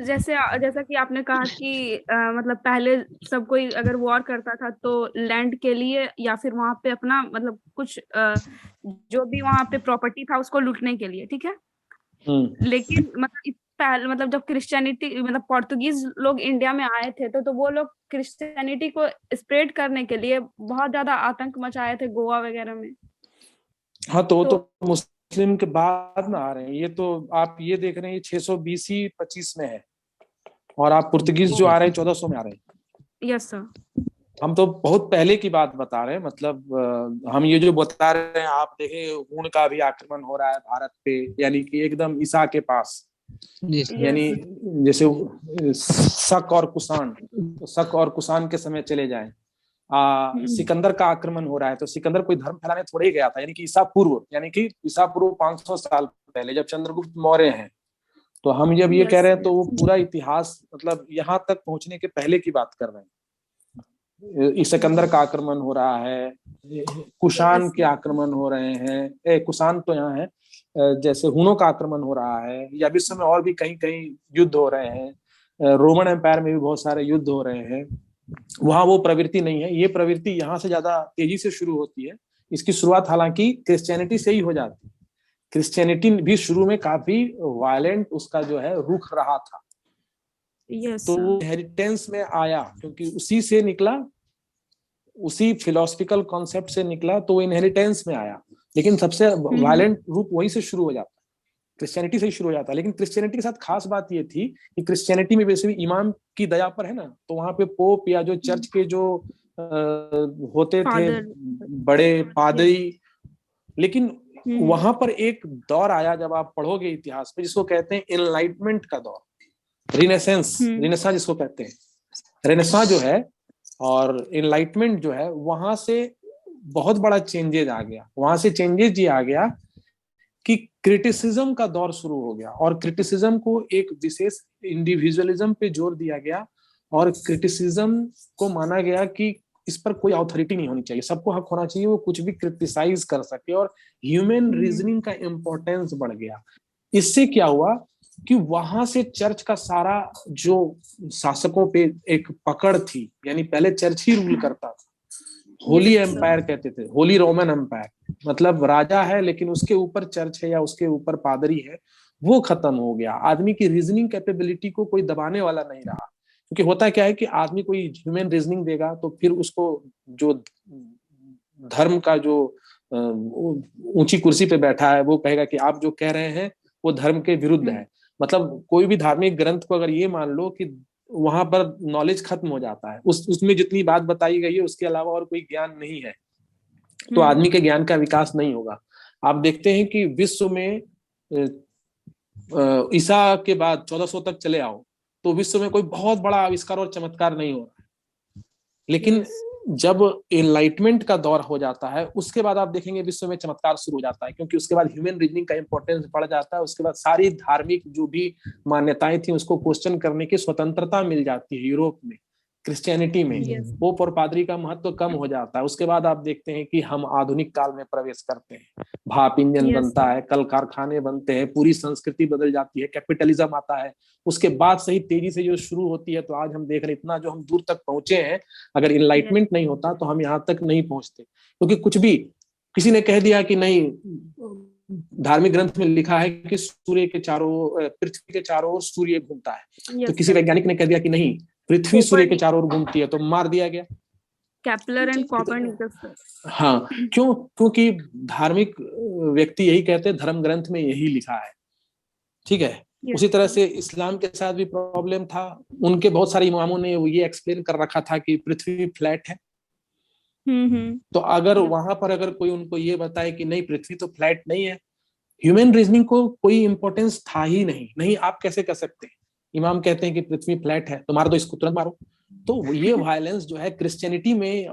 Speaker 3: जैसा कि आपने कहा कि मतलब पहले सब कोई अगर वॉर करता था तो लैंड के लिए या फिर वहां पे अपना मतलब कुछ जो भी वहां पे प्रॉपर्टी था उसको लूटने के लिए, ठीक है। लेकिन मतलब जब क्रिश्चियनिटी मतलब पोर्तुगीज लोग इंडिया में आए थे तो वो लोग क्रिश्चियनिटी को स्प्रेड करने के लिए बहुत ज्यादा आतंक मचाए थे गोवा वगैरह में।
Speaker 2: हाँ, तो मुस्लिम के बाद में आ रहे हैं। ये तो आप ये देख रहे हैं 600 BC 25 में है, और आप पुर्तगीज जो आ रहे हैं 1400 में आ रहे हैं।
Speaker 3: Yes sir.
Speaker 2: हम तो बहुत पहले की बात बता रहे हैं, मतलब हम ये जो बता रहे हैं, आप देखें हूण का भी आक्रमण हो रहा है भारत पे, यानी कि एकदम ईसा के पास, यानी जैसे शक और कुषाण, तो शक और कुषाण के समय चले जाएं, सिकंदर का आक्रमण हो रहा है। तो सिकंदर कोई धर्म फैलाने थोड़े ही गया था, यानी कि ईसा पूर्व 500 साल पहले जब चंद्रगुप्त मौर्य हैं। तो हम जब ये कह रहे हैं तो वो पूरा इतिहास मतलब यहाँ तक पहुंचने के पहले की बात कर रहे हैं। सिकंदर का आक्रमण हो रहा है, कुषाण के आक्रमण हो रहे हैं, कुषाण तो यहाँ है, जैसे हुनों का आक्रमण हो रहा है, या विश्व में और भी कहीं कहीं युद्ध हो रहे हैं। रोमन एम्पायर में भी बहुत सारे युद्ध हो रहे हैं। वहां वो प्रवृत्ति नहीं है। ये प्रवृत्ति यहाँ से ज्यादा तेजी से शुरू होती है। इसकी शुरुआत हालांकि क्रिश्चियनिटी से ही हो जाती है। क्रिश्चियनिटी भी शुरू में काफी वायलेंट उसका जो है रुख रहा था। तो वो हेरिटेंस में आया क्योंकि उसी से निकला, उसी फिलोसफिकल कॉन्सेप्ट से निकला, तो वो इनहेरिटेंस में आया। लेकिन सबसे वायलेंट रूप वहीं से शुरू हो जाता है, क्रिश्चियनिटी से ही शुरू हो जाता है। लेकिन क्रिश्चियनिटी के साथ खास बात ये थी कि क्रिश्चियनिटी में वैसे भी इमाम की दया पर है ना, तो वहां पे पोप या जो चर्च के जो होते थे बड़े पादरी, लेकिन वहां पर एक दौर आया जब आप पढ़ोगे इतिहास में जिसको कहते हैं एनलाइटमेंट का दौर। रिनेसेंस, रिनेसां जिसको कहते हैं, रेनेसां जो है और एनलाइटमेंट जो है, वहां से बहुत बड़ा चेंजेज आ गया। वहां से चेंजेज ये आ गया कि क्रिटिसिज्म का दौर शुरू हो गया, और क्रिटिसिज्म को एक विशेष इंडिविजुअलिज्म पे जोर दिया गया, और क्रिटिसिज्म को माना गया कि इस पर कोई अथॉरिटी नहीं होनी चाहिए, सबको हक होना चाहिए, वो कुछ भी क्रिटिसाइज कर सके, और ह्यूमन रीजनिंग का इम्पोर्टेंस बढ़ गया। इससे क्या हुआ कि वहां से चर्च का सारा जो शासकों पे एक पकड़ थी, यानी पहले चर्च ही रूल करता था, होली एम्पायर कहते थे, होली रोमन एम्पायर, मतलब राजा है लेकिन उसके ऊपर चर्च है या उसके ऊपर पादरी है, वो खत्म हो गया। आदमी की रीजनिंग कैपेबिलिटी को कोई दबाने वाला नहीं रहा, क्योंकि होता क्या है कि आदमी कोई ह्यूमन रीजनिंग देगा तो फिर उसको जो धर्म का जो ऊंची कुर्सी पे बैठा है वो कहेगा कि आप जो कह रहे हैं वो धर्म के विरुद्ध है। मतलब कोई भी धार्मिक ग्रंथ को अगर ये मान लो कि वहां पर नॉलेज खत्म हो जाता है, उसमें जितनी बात बताई गई है उसके अलावा और कोई ज्ञान नहीं है, तो आदमी के ज्ञान का विकास नहीं होगा। आप देखते हैं कि विश्व में ईसा के बाद 1400 तक चले आओ तो विश्व में कोई बहुत बड़ा आविष्कार और चमत्कार नहीं हो रहा है, लेकिन जब एनलाइटमेंट का दौर हो जाता है उसके बाद आप देखेंगे विश्व में चमत्कार शुरू हो जाता है, क्योंकि उसके बाद ह्यूमन रीजनिंग का इंपॉर्टेंस बढ़ जाता है। उसके बाद सारी धार्मिक जो भी मान्यताएं थी उसको क्वेश्चन करने की स्वतंत्रता मिल जाती है। यूरोप में क्रिश्चियनिटी में पोप और पादरी का महत्व कम हो जाता है। उसके बाद आप देखते हैं कि हम आधुनिक काल में प्रवेश करते हैं, भाप इंजन बनता है, कल कारखाने बनते हैं, पूरी संस्कृति बदल जाती है, कैपिटलिज्म आता है। उसके बाद सही तेजी से जो शुरू होती है, तो आज हम देख रहे हैं इतना जो हम दूर तक पहुंचे हैं, अगर इनलाइटमेंट नहीं होता तो हम यहाँ तक नहीं पहुंचते। क्योंकि कुछ भी किसी ने कह दिया कि नहीं, धार्मिक ग्रंथ में लिखा है कि सूर्य के चारों, पृथ्वी के चारों ओर सूर्य घूमता है, तो किसी वैज्ञानिक ने कह दिया कि नहीं, पृथ्वी सूर्य के चारों ओर घूमती है, तो मार दिया गया।
Speaker 3: Kepler and Copernicus.
Speaker 2: हाँ, क्यों? क्योंकि धार्मिक व्यक्ति यही कहते हैं, धर्म ग्रंथ में यही लिखा है, ठीक है। उसी तरह से इस्लाम के साथ भी प्रॉब्लम था। उनके बहुत सारे इमामों ने ये एक्सप्लेन कर रखा था कि पृथ्वी फ्लैट है। तो अगर वहां पर अगर कोई उनको ये बताए कि नहीं, पृथ्वी तो फ्लैट नहीं है, ह्यूमन रीजनिंग को कोई इंपॉर्टेंस था ही नहीं। नहीं, आप कैसे कर सकते हैं? इमाम कहते हैं कि पृथ्वी फ्लैट है, तो मार दो इसको, तुरंत मारो। तो ये वायलेंस जो है क्रिश्चियनिटी में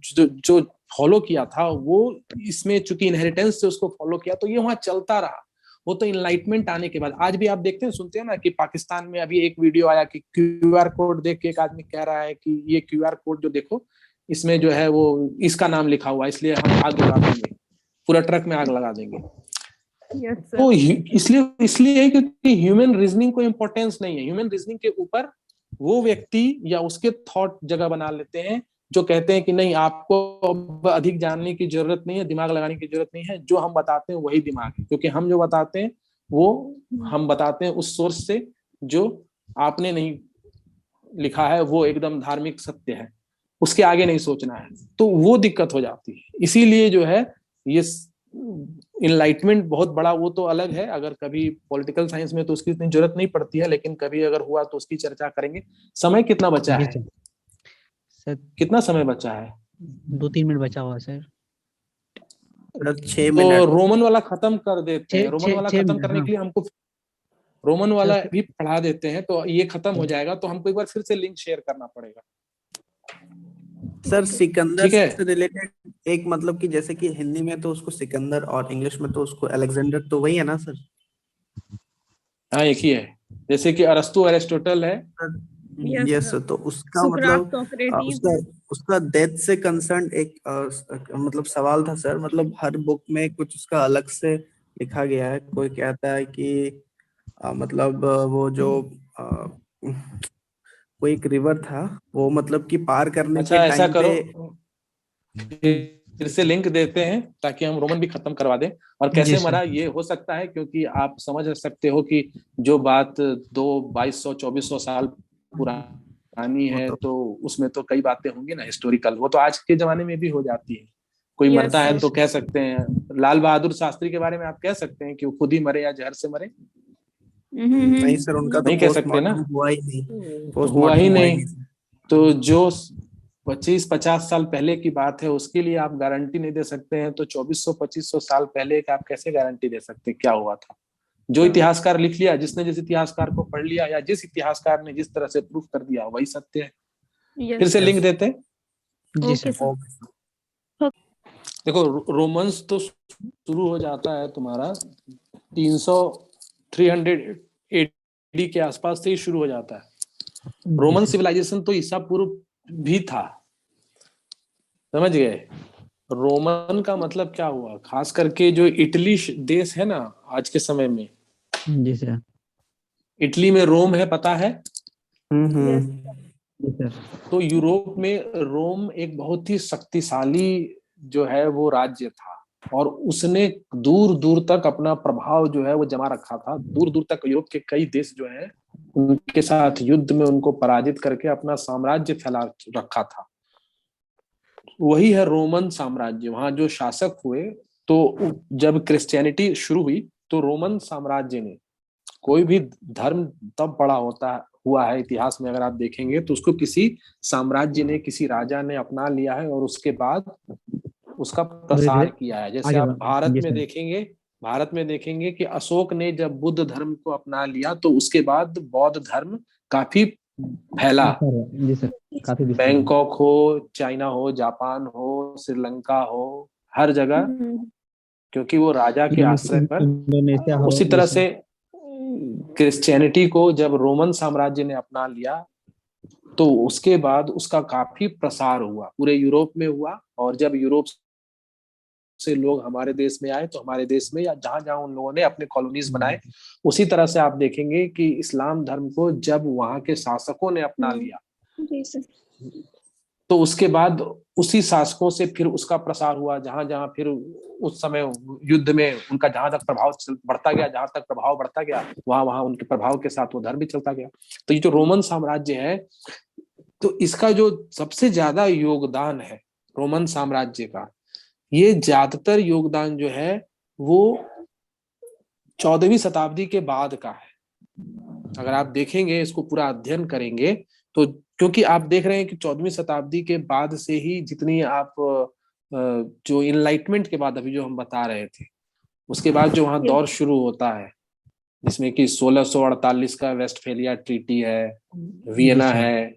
Speaker 2: जो फॉलो किया था, वो इसमें चूंकि इनहेरिटेंस से उसको फॉलो किया, तो ये वहां चलता रहा। वो तो इनलाइटमेंट आने के बाद आज भी आप देखते हैं, सुनते हैं ना कि पाकिस्तान में अभी एक वीडियो आया कि क्यूआर कोड देख के एक आदमी कह रहा है कि ये क्यूआर कोड जो देखो, इसमें जो है वो इसका नाम लिखा हुआ है, इसलिए हम आग लगा देंगे, पूरा ट्रक में आग लगा देंगे। तो इसलिए है क्योंकि ह्यूमन रीजनिंग को इंपॉर्टेंस नहीं है। ह्यूमन रीजनिंग के ऊपर वो व्यक्ति या उसके थॉट जगह बना लेते हैं जो कहते हैं कि नहीं, आपको अब अधिक जानने की जरूरत नहीं है, दिमाग लगाने की जरूरत नहीं है, जो हम बताते हैं वही दिमाग है। क्योंकि हम जो बताते हैं वो हम बताते हैं उस सोर्स से जो आपने नहीं लिखा है, वो एकदम धार्मिक सत्य है, उसके आगे नहीं सोचना है। तो वो दिक्कत हो जाती है। इसीलिए जो है ये इनलाइटमेंट बहुत बड़ा, वो तो अलग है, अगर कभी पॉलिटिकल साइंस में तो उसकी इतनी जरूरत नहीं पड़ती है, लेकिन कभी अगर हुआ तो उसकी चर्चा करेंगे। समय कितना बचा है सर? कितना समय बचा है?
Speaker 1: 2-3 मिनट बचा हुआ सर।
Speaker 6: 6 मिनट।
Speaker 2: तो रोमन वाला खत्म कर देते हैं। रोमन वाला खत्म करने के लिए हमको रोमन वाला भी पढ़ा देते हैं, तो ये खत्म हो जाएगा। तो हमको एक बार फिर से लिंक शेयर करना पड़ेगा
Speaker 6: सर। सिकंदर से रिलेटेड एक, मतलब कि जैसे कि हिंदी में तो उसको सिकंदर और इंग्लिश में तो उसको अलेक्जेंडर, तो वही है ना सर?
Speaker 2: हाँ, एक ही है। जैसे कि अरस्तु अरिस्टोटल है।
Speaker 6: Yes sir. तो उसका मतलब उसका डेथ से कंसर्न एक मतलब सवाल था सर। मतलब हर बुक में कुछ उसका अलग से लिखा गया है। कोई कहता है कि मतलब वो जो कोई एक रिवर था, वो मतलब कि पार करने के टाइम पे।
Speaker 2: ऐसा करो, फिर से लिंक देते हैं ताकि हम रोमन भी खत्म करवा दें। और कैसे मरा ये हो सकता है, क्योंकि आप समझ सकते हो कि जो बात 2200-2400 साल पुरानी है, तो उसमें तो कई बातें होंगी ना हिस्टोरिकल। वो तो आज के जमाने में भी हो जाती है। कोई मरता है तो कह सकते हैं, लाल बहादुर शास्त्री के बारे में आप कह सकते हैं कि वो खुद ही मरे या जहर से मरे।
Speaker 6: नहीं सर, उनका तो
Speaker 2: नहीं कह सकते ना,
Speaker 6: हुआ ही नहीं।
Speaker 2: तो जो 25-50 साल पहले की बात है, उसके लिए आप गारंटी नहीं दे सकते हैं, तो 2400-2500 साल पहले का आप कैसे गारंटी दे सकते क्या हुआ था? जो इतिहासकार लिख लिया, जिसने जिस इतिहासकार को पढ़ लिया या जिस इतिहासकार ने जिस तरह से प्रूफ कर दिया वही सत्य है। फिर से लिंक देते हैं।
Speaker 1: जी
Speaker 3: ओके
Speaker 1: सर।
Speaker 3: सर।
Speaker 2: देखो रोमन्स तो शुरू हो जाता है तुम्हारा 300 AD के आसपास से ही शुरू हो जाता है। रोमन सिविलाइजेशन तो ईसा पूर्व भी था, समझ गए। रोमन का मतलब क्या हुआ, खास करके जो इटली देश है ना आज के समय में,
Speaker 1: जी सर।
Speaker 2: इटली में रोम है, पता है।
Speaker 6: हम्म।
Speaker 1: जी सर।
Speaker 2: तो यूरोप में रोम एक बहुत ही शक्तिशाली जो है वो राज्य था, और उसने दूर दूर तक अपना प्रभाव जो है वो जमा रखा था। दूर दूर तक यूरोप के कई देश जो है उनके साथ युद्ध में उनको पराजित करके अपना साम्राज्य फैला रखा था। वही है रोमन साम्राज्य। वहां जो शासक हुए, तो जब क्रिश्चियनिटी शुरू हुई तो रोमन साम्राज्य ने, कोई भी धर्म तब बड़ा हुआ है इतिहास में, अगर आप देखेंगे तो उसको किसी साम्राज्य ने, किसी राजा ने अपना लिया है और उसके बाद उसका प्रसार किया है। जैसे आप भारत में देखेंगे कि अशोक ने जब बुद्ध धर्म को अपना लिया तो उसके बाद बौद्ध धर्म काफी फैला।
Speaker 1: जी सर, काफी
Speaker 2: बैंकॉक हो, चाइना हो, जापान हो, श्रीलंका हो, हर जगह, क्योंकि वो राजा के आश्रय पर।
Speaker 1: इंडोनेशिया हो।
Speaker 2: उसी तरह से क्रिश्चियनिटी को जब रोमन साम्राज्य ने अपना लिया तो उसके बाद उसका काफी प्रसार हुआ, पूरे यूरोप में हुआ। और जब यूरोप से लोग हमारे देश में आए तो हमारे देश में या जहां जहां उन लोगों ने अपने कॉलोनीज बनाए, उसी तरह से आप देखेंगे कि इस्लाम धर्म को जब वहां के शासकों ने अपना लिया तो उसके बाद उसी शासकों से फिर उसका प्रसार हुआ। जहां जहां फिर उस समय युद्ध में उनका जहां तक प्रभाव बढ़ता गया, वहां वहां उनके प्रभाव के साथ वो धर्म भी चलता गया। तो ये जो रोमन साम्राज्य है, तो इसका जो सबसे ज्यादा योगदान है रोमन साम्राज्य का, ये ज्यादातर योगदान जो है वो 14वीं शताब्दी के बाद का है। अगर आप देखेंगे, इसको पूरा अध्ययन करेंगे तो, क्योंकि आप देख रहे हैं कि 14वीं शताब्दी के बाद से ही जितनी आप जो इनलाइटमेंट के बाद अभी जो हम बता रहे थे, उसके बाद जो वहां दौर शुरू होता है, जिसमें कि 1648 का वेस्टफेलिया ट्रीटी है, वियना है,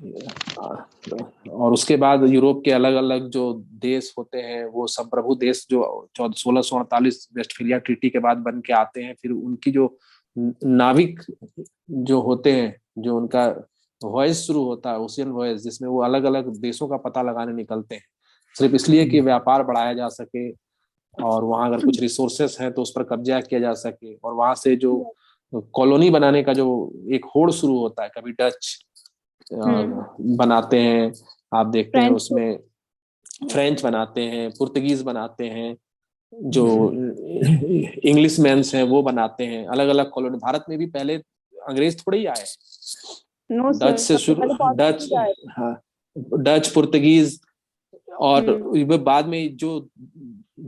Speaker 2: और उसके बाद यूरोप के अलग अलग जो देश होते हैं वो संप्रभु देश जो 1648 वेस्टफेलिया ट्रीटी के बाद बन के आते हैं। फिर उनकी जो नाविक जो होते हैं, जो उनका वॉयस शुरू होता है, ओशियन वॉयस, जिसमें वो अलग अलग देशों का पता लगाने निकलते हैं, सिर्फ इसलिए कि व्यापार बढ़ाया जा सके और वहां अगर कुछ रिसोर्सेस हैं तो उस पर कब्जा किया जा सके। और वहां से जो कॉलोनी बनाने का जो एक होड़ शुरू होता है, कभी डच बनाते हैं, आप देखते हैं उसमें फ्रेंच बनाते हैं, पुर्तगीज बनाते हैं, जो इंग्लिश मैन्स हैं वो बनाते हैं, अलग अलग कॉलोनी। भारत में भी पहले अंग्रेज थोड़े ही आए, डच से शुरू, डच, पुर्तगीज, और बाद में जो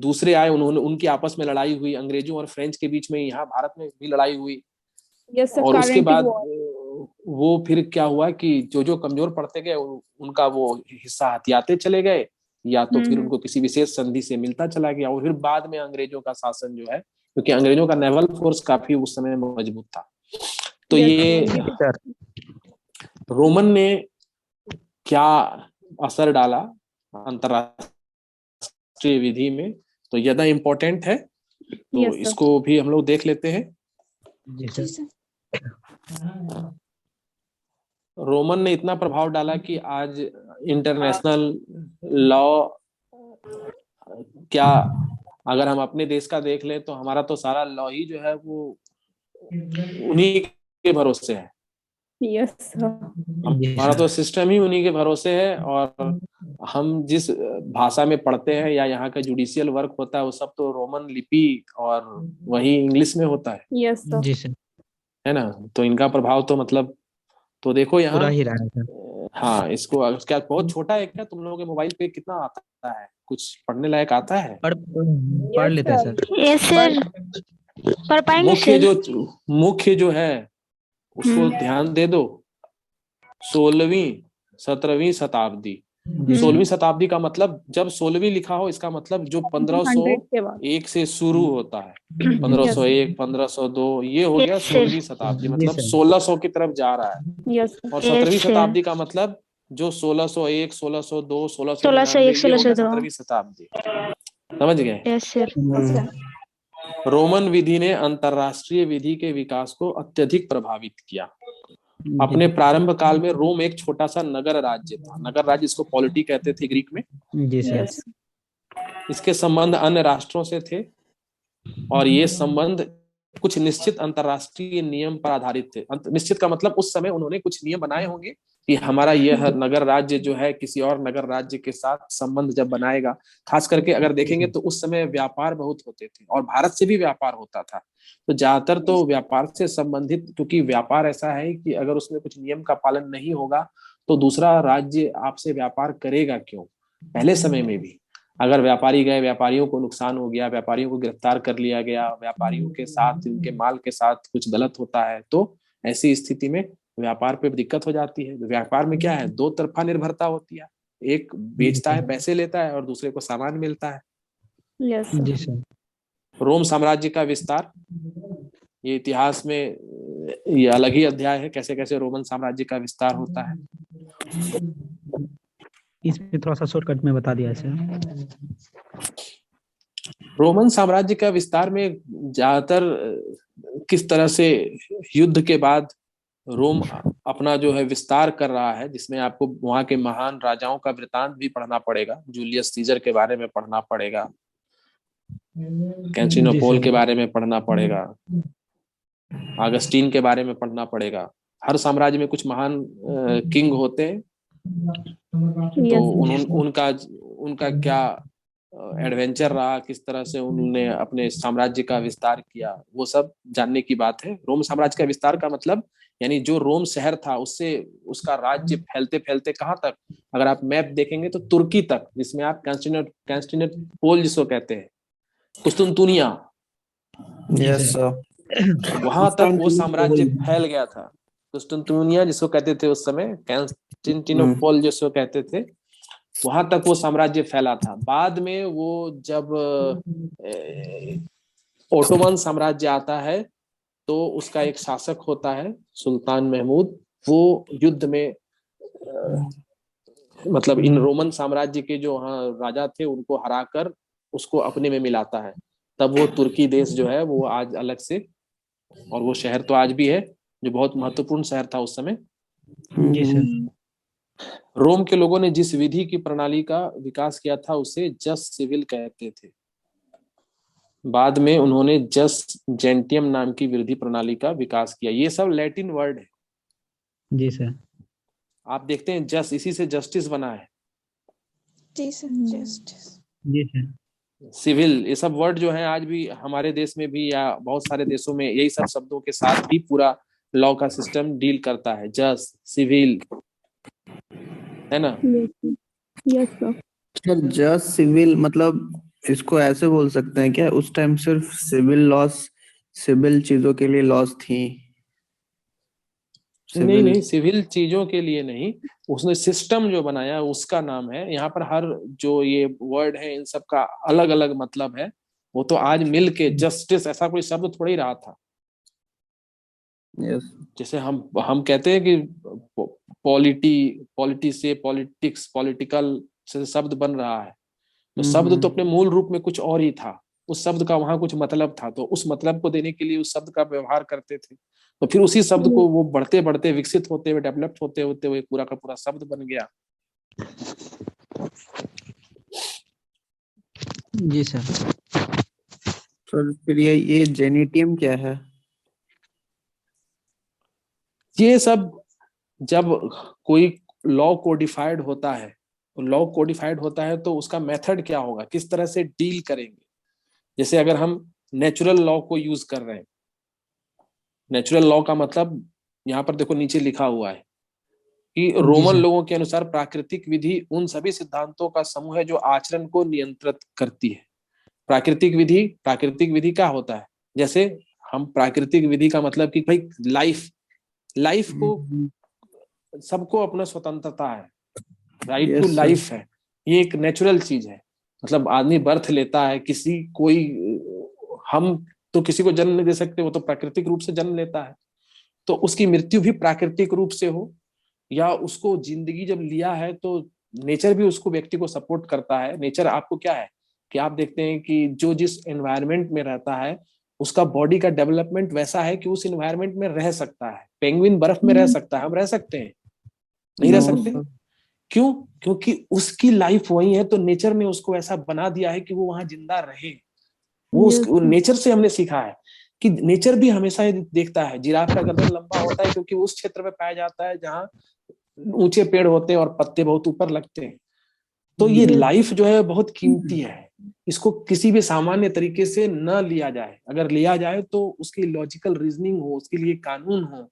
Speaker 2: दूसरे आए उन्होंने, उनकी आपस में लड़ाई हुई, अंग्रेजों और फ्रेंच के बीच में, यहाँ भारत में भी लड़ाई हुई। और उसके बाद वो फिर क्या हुआ कि जो जो कमजोर पड़ते गए उनका वो हिस्सा हथियाते चले गए, या तो फिर उनको किसी विशेष संधि से मिलता चला गया। और फिर बाद में अंग्रेजों का शासन जो है, क्योंकि अंग्रेजों का नेवल फोर्स काफी उस समय मजबूत था, तो ये रोमन ने क्या असर डाला अंतरराष्ट्रीय विधि में, तो ज्यादा इम्पोर्टेंट है, तो इसको भी हम लोग देख लेते हैं। रोमन ने इतना प्रभाव डाला कि आज इंटरनेशनल लॉ, क्या अगर हम अपने देश का देख लें तो हमारा तो सारा लॉ ही जो है वो उन्हीं के भरोसे है। हमारा तो सिस्टम ही उन्हीं के भरोसे है, और हम जिस भाषा में पढ़ते हैं या यहाँ का जुडिशियल वर्क होता है वो सब तो रोमन लिपि और वही इंग्लिश में होता है।
Speaker 1: जी सर,
Speaker 2: है ना। तो इनका प्रभाव तो मतलब, तो देखो यहाँ
Speaker 1: ही रहा है।
Speaker 2: हाँ, इसको क्या बहुत छोटा है क्या, तुम लोगों के मोबाइल पे कितना आता है, कुछ पढ़ने लायक आता है?
Speaker 1: पढ़ लेते हैं सर।
Speaker 5: यस सर, पढ़ पाएंगे
Speaker 2: मुख्य जो है उसको ध्यान दे दो। 16वीं 17वीं शताब्दी 16वीं शताब्दी का मतलब जब 16वीं लिखा हो, इसका मतलब जो
Speaker 3: 100 के बाद
Speaker 2: 1501 से शुरू होता है, 1501 1502 ये हो गया
Speaker 5: Yes, sir.
Speaker 2: 16वीं शताब्दी,
Speaker 1: जी
Speaker 2: मतलब
Speaker 1: सर।
Speaker 2: 1600 की तरफ जा रहा है।
Speaker 3: यस
Speaker 2: और
Speaker 5: Yes,
Speaker 2: 17वीं
Speaker 5: sir.
Speaker 2: शताब्दी का मतलब जो 1601 1602
Speaker 5: 1601,
Speaker 2: 1699 ये हो गया
Speaker 5: 1602
Speaker 2: 17वीं शताब्दी। समझ गए?
Speaker 5: Yes, sir.
Speaker 4: अच्छा,
Speaker 2: रोमन विधि ने अंतरराष्ट्रीय विधि के विकास को अत्यधिक प्रभावित किया। अपने प्रारंभ काल में रोम एक छोटा सा नगर राज्य था। नगर राज्य इसको पॉलिटी कहते थे ग्रीक में।
Speaker 1: जी सर।
Speaker 3: यस
Speaker 2: इसके संबंध अन्य राष्ट्रों से थे और ये संबंध कुछ निश्चित अंतरराष्ट्रीय नियम पर आधारित थे। निश्चित का मतलब उस समय उन्होंने कुछ नियम बनाए होंगे कि हमारा यह नगर राज्य जो है किसी और नगर राज्य के साथ संबंध जब बनाएगा, खास करके अगर देखेंगे तो उस समय व्यापार बहुत होते थे और भारत से भी व्यापार होता था, तो ज्यादातर तो व्यापार से संबंधित, क्योंकि व्यापार ऐसा है कि अगर उसमें कुछ नियम का पालन नहीं होगा तो दूसरा राज्य आपसे व्यापार करेगा क्यों। पहले समय में भी अगर व्यापारी गए, व्यापारियों को नुकसान हो गया, व्यापारियों को गिरफ्तार कर लिया गया, व्यापारियों के साथ उनके माल के साथ कुछ गलत होता है, तो ऐसी स्थिति में व्यापार पे दिक्कत हो जाती है। व्यापार में क्या है, दो तरफा निर्भरता होती है, एक बेचता है पैसे लेता है और दूसरे को सामान मिलता है।
Speaker 3: यस
Speaker 1: जी सर।
Speaker 2: रोम साम्राज्य का विस्तार, ये इतिहास में ये अलग ही अध्याय है, कैसे कैसे रोमन साम्राज्य का विस्तार होता है।
Speaker 1: इस पे थोड़ा सा शॉर्टकट में बता दिया सर।
Speaker 2: रोमन साम्राज्य का विस्तार में ज्यादातर किस तरह से युद्ध के बाद रोम अपना जो है विस्तार कर रहा है, जिसमें आपको वहां के महान राजाओं का वृतांत भी पढ़ना पड़ेगा। जूलियस सीजर के बारे में पढ़ना पड़ेगा, कैंचिनोपोल के बारे में पढ़ना पड़ेगा, अगस्टीन के बारे में पढ़ना पड़ेगा। हर साम्राज्य में कुछ महान किंग होते हैं, तो उनका क्या एडवेंचर रहा, किस तरह से उन्होंने अपने साम्राज्य का विस्तार किया, वो सब जानने की बात है। रोम साम्राज्य का विस्तार का मतलब यानी जो रोम शहर था उससे उसका राज्य फैलते फैलते कहाँ तक, अगर आप मैप देखेंगे तो तुर्की तक, जिसमें आप कैंस्टिनेपोल जिसको कहते हैं, कुस्तुनतुनिया,
Speaker 6: यस
Speaker 2: वहां तक वो साम्राज्य फैल गया था। कुस्तुनतुनिया जिसको कहते थे उस समय, कैंस्टिनोपोल जिसको कहते थे, वहां तक वो साम्राज्य फैला था। बाद में वो जब ओटोमन साम्राज्य आता है तो उसका एक शासक होता है सुल्तान महमूद, वो युद्ध में मतलब इन रोमन साम्राज्य के जो राजा थे उनको हराकर उसको अपने में मिलाता है। तब वो तुर्की देश जो है वो आज अलग से, और वो शहर तो आज भी है, जो बहुत महत्वपूर्ण शहर था उस समय।
Speaker 1: जी सर।
Speaker 2: रोम के लोगों ने जिस विधि की प्रणाली का विकास किया था उसे जस सिविल कहते थे। बाद में उन्होंने जस जेंटियम नाम की विधि प्रणाली का विकास किया। ये सब लैटिन वर्ड है।
Speaker 1: जी सर।
Speaker 2: आप देखते हैं जस, इसी से जस्टिस बना है।
Speaker 4: जी सर, जस्टिस।
Speaker 1: जी सर।
Speaker 2: सिविल, ये सब वर्ड जो है आज भी हमारे देश में भी या बहुत सारे देशों में यही सब शब्दों के साथ भी पूरा लॉ का सिस्टम डील करता है। जस, सिविल, है ना?
Speaker 3: Yes sir.
Speaker 6: जस्ट सिविल मतलब इसको ऐसे बोल सकते हैं क्या, उस टाइम सिर्फ सिविल लॉस, सिविल चीजों के लिए लॉस थी?
Speaker 2: नहीं, सिविल चीजों के लिए नहीं, उसने सिस्टम जो बनाया उसका नाम है। यहाँ पर हर जो ये वर्ड है इन सब का अलग अलग मतलब है। वो तो आज मिल के जस्टिस ऐसा कोई शब्द थोड़ा ही रहा था।
Speaker 6: यस।
Speaker 2: जैसे हम कहते हैं कि पॉलिटी से पॉलिटिक्स, पॉलिटिकल से शब्द बन रहा है, तो शब्द तो अपने मूल रूप में कुछ और ही था। उस शब्द का वहां कुछ मतलब था, तो उस मतलब को देने के लिए उस शब्द का व्यवहार करते थे। तो फिर उसी शब्द को वो बढ़ते बढ़ते विकसित होते हुए, डेवलप होते होते हुए पूरा का पूरा शब्द बन गया।
Speaker 1: जी सर।
Speaker 6: सर फिर ये जेनिटियम क्या है?
Speaker 2: ये सब जब कोई लॉ कोडिफाइड होता है, तो लॉ कोडिफाइड होता है तो उसका मेथड क्या होगा, किस तरह से डील करेंगे। जैसे अगर हम नेचुरल लॉ को यूज कर रहे हैं, नेचुरल लॉ का मतलब यहाँ पर देखो नीचे लिखा हुआ है कि रोमन लोगों के अनुसार प्राकृतिक विधि उन सभी सिद्धांतों का समूह है जो आचरण को नियंत्रित करती है। प्राकृतिक विधि क्या होता है, जैसे हम प्राकृतिक विधि का मतलब कि भाई लाइफ को सबको अपना स्वतंत्रता है, right
Speaker 6: Yes,
Speaker 2: too
Speaker 6: sir.
Speaker 2: Life है, ये एक नेचुरल चीज है। मतलब आदमी बर्थ लेता है, किसी कोई, हम तो किसी को जन्म नहीं दे सकते, वो तो प्राकृतिक रूप से जन्म लेता है, तो उसकी मृत्यु भी प्राकृतिक रूप से हो, या उसको जिंदगी जब लिया है तो नेचर भी उसको, व्यक्ति को सपोर्ट करता है। नेचर आपको क्या है कि आप देखते हैं कि जो जिस एनवायरनमेंट में रहता है उसका बॉडी का डेवलपमेंट वैसा है कि उस एनवायरनमेंट में रह सकता है। पेंगुइन बर्फ में रह सकता है, हम रह सकते हैं? नहीं रह
Speaker 6: No,
Speaker 2: सकते।
Speaker 6: sir.
Speaker 2: क्यों? क्योंकि उसकी लाइफ वही है, तो नेचर ने उसको ऐसा बना दिया है कि वो वहां जिंदा रहे। वो उस नेचर से हमने सीखा है कि नेचर भी हमेशा ये देखता है। जिराफ का गर्दन लंबा होता है क्योंकि वो उस क्षेत्र में पाया जाता है जहाँ ऊंचे पेड़ होते हैं और पत्ते बहुत ऊपर लगते हैं। तो ये लाइफ जो है बहुत कीमती है, इसको किसी भी सामान्य तरीके से न लिया जाए। अगर लिया जाए तो उसकी लॉजिकल रीजनिंग हो, उसके लिए कानून हो।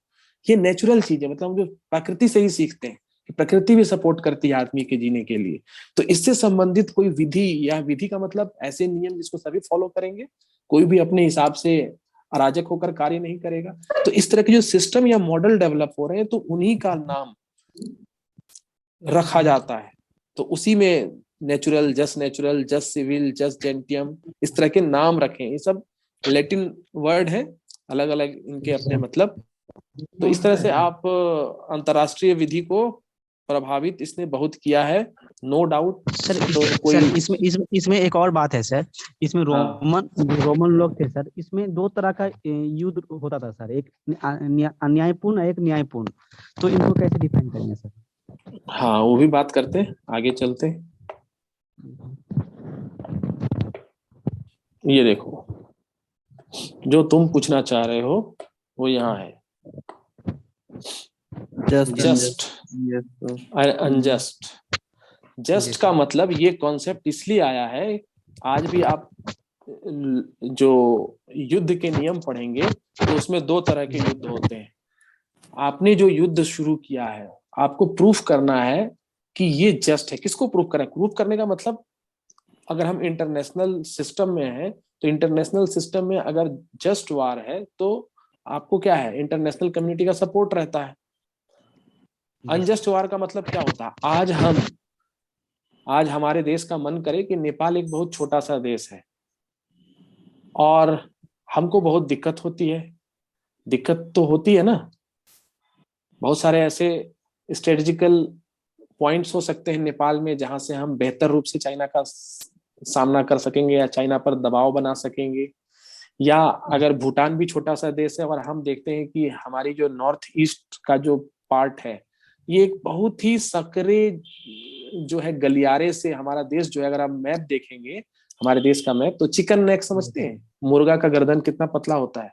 Speaker 2: ये नेचुरल चीज है, मतलब हम जो प्रकृति से ही सीखते हैं कि प्रकृति भी सपोर्ट करती है आदमी के जीने के लिए। तो इससे संबंधित कोई विधि, या विधि का मतलब ऐसे नियम जिसको सभी फॉलो करेंगे, कोई भी अपने हिसाब से अराजक होकर कार्य नहीं करेगा। तो इस तरह के जो सिस्टम या मॉडल डेवलप हो रहे हैं, तो उन्हीं का नाम रखा जाता है। तो उसी में नेचुरल, जस्ट सिविल, जस्ट जेंटियम, इस तरह के नाम रखें। ये सब लैटिन वर्ड है, अलग अलग इनके अपने मतलब। तो इस तरह से आप अंतरराष्ट्रीय विधि को प्रभावित इसने बहुत किया है, नो डाउट।
Speaker 1: सर
Speaker 2: तो कोई
Speaker 1: सर इसमें एक और बात है सर। इसमें रोमन लोग थे सर, इसमें दो तरह का युद्ध होता था सर, एक अन्यायपूर्ण, एक न्यायपूर्ण। तो इनको कैसे डिफाइन करेंगे सर?
Speaker 2: हाँ, वो भी बात करते हैं, आगे चलते। ये देखो, जो तुम पूछना चाह रहे हो वो यहाँ है, जस्ट और अनजस्ट। जस्ट का मतलब ये कॉन्सेप्ट इसलिए आया है, आज भी आप जो युद्ध के नियम पढ़ेंगे तो उसमें दो तरह के युद्ध होते हैं। आपने जो युद्ध शुरू किया है, आपको प्रूफ करना है कि ये जस्ट है। किसको प्रूफ करना है? प्रूफ करने का मतलब, अगर हम इंटरनेशनल सिस्टम में हैं, तो इंटरनेशनल सिस्टम में अगर जस्ट वार है तो आपको क्या है, इंटरनेशनल कम्युनिटी का सपोर्ट रहता है। अनजस्ट वार का मतलब क्या होता है? आज हमारे देश का मन करे कि नेपाल एक बहुत छोटा सा देश है और हमको बहुत दिक्कत होती है। दिक्कत तो होती है ना, बहुत सारे ऐसे स्ट्रेटेजिकल पॉइंट्स हो सकते हैं नेपाल में जहां से हम बेहतर रूप से चाइना का सामना कर सकेंगे या चाइना पर दबाव बना सकेंगे। या अगर भूटान भी छोटा सा देश है और हम देखते हैं कि हमारी जो नॉर्थ ईस्ट का जो पार्ट है, ये एक बहुत ही सकरे जो है गलियारे से हमारा देश जो है, अगर आप मैप देखेंगे हमारे देश का मैप, तो चिकन नेक समझते हैं, मुर्गा का गर्दन कितना पतला होता है।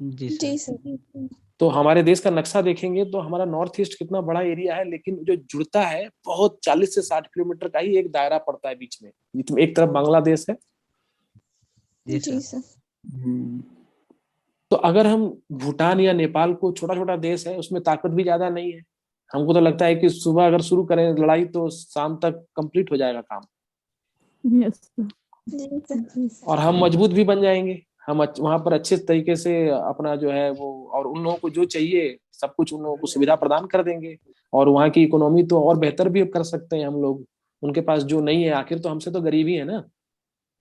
Speaker 4: जी सर।
Speaker 2: तो हमारे देश का नक्शा देखेंगे तो हमारा नॉर्थ ईस्ट कितना बड़ा एरिया है, लेकिन जो जुड़ता है बहुत 40 से 60 किलोमीटर का ही एक दायरा पड़ता है बीच में। एक तरफ बांग्लादेश है।
Speaker 4: जी सर।
Speaker 2: तो अगर हम भूटान या नेपाल को, छोटा छोटा देश है, उसमें ताकत भी ज्यादा नहीं है, हमको तो लगता है कि सुबह अगर शुरू करें लड़ाई तो शाम तक कंप्लीट हो जाएगा काम। और हम मजबूत भी बन जाएंगे, हम वहां पर अच्छे तरीके से अपना जो है वो, और उन लोगों को जो चाहिए सब कुछ उन लोगों को सुविधा प्रदान कर देंगे। और वहाँ की इकोनॉमी तो और बेहतर भी कर सकते हैं हम लोग, उनके पास जो नहीं है, आखिर तो हमसे तो गरीब ही है ना।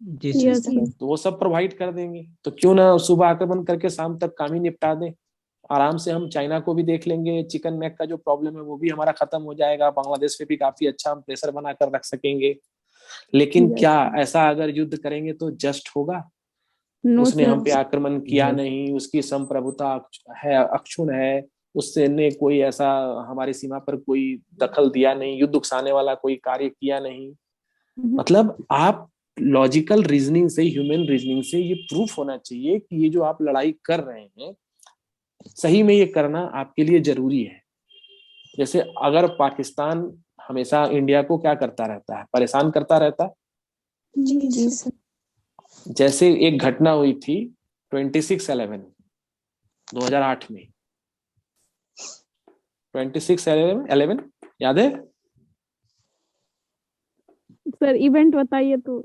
Speaker 2: तो वो सब प्रोवाइड कर देंगे। तो क्यों ना सुबह आक्रमण करके शाम तक काम ही निपटा दें। आराम से हम चाइना को भी देख लेंगे, चिकन नेक का जो प्रॉब्लम है वो भी हमारा खत्म हो जाएगा, बांग्लादेश पे भी काफी अच्छा हम प्रेशर बना कर रख सकेंगे। लेकिन क्या ऐसा अगर युद्ध करेंगे तो जस्ट होगा? उसने हम पे आक्रमण किया नहीं, उसकी संप्रभुता है, अक्षुण है, उससे ने कोई ऐसा हमारी सीमा पर कोई दखल दिया नहीं, युद्ध उकसाने वाला कोई कार्य किया नहीं। मतलब आप लॉजिकल रीजनिंग से, ह्यूमन रीजनिंग से ये प्रूफ होना चाहिए कि ये जो आप लड़ाई कर रहे हैं सही में ये करना आपके लिए जरूरी है। जैसे अगर पाकिस्तान हमेशा इंडिया को क्या करता रहता है, परेशान करता रहता है।
Speaker 4: जी सर।
Speaker 2: जैसे एक घटना हुई थी 26/11 2008 में, 26/11 याद है
Speaker 3: सर? इवेंट बताइए तो।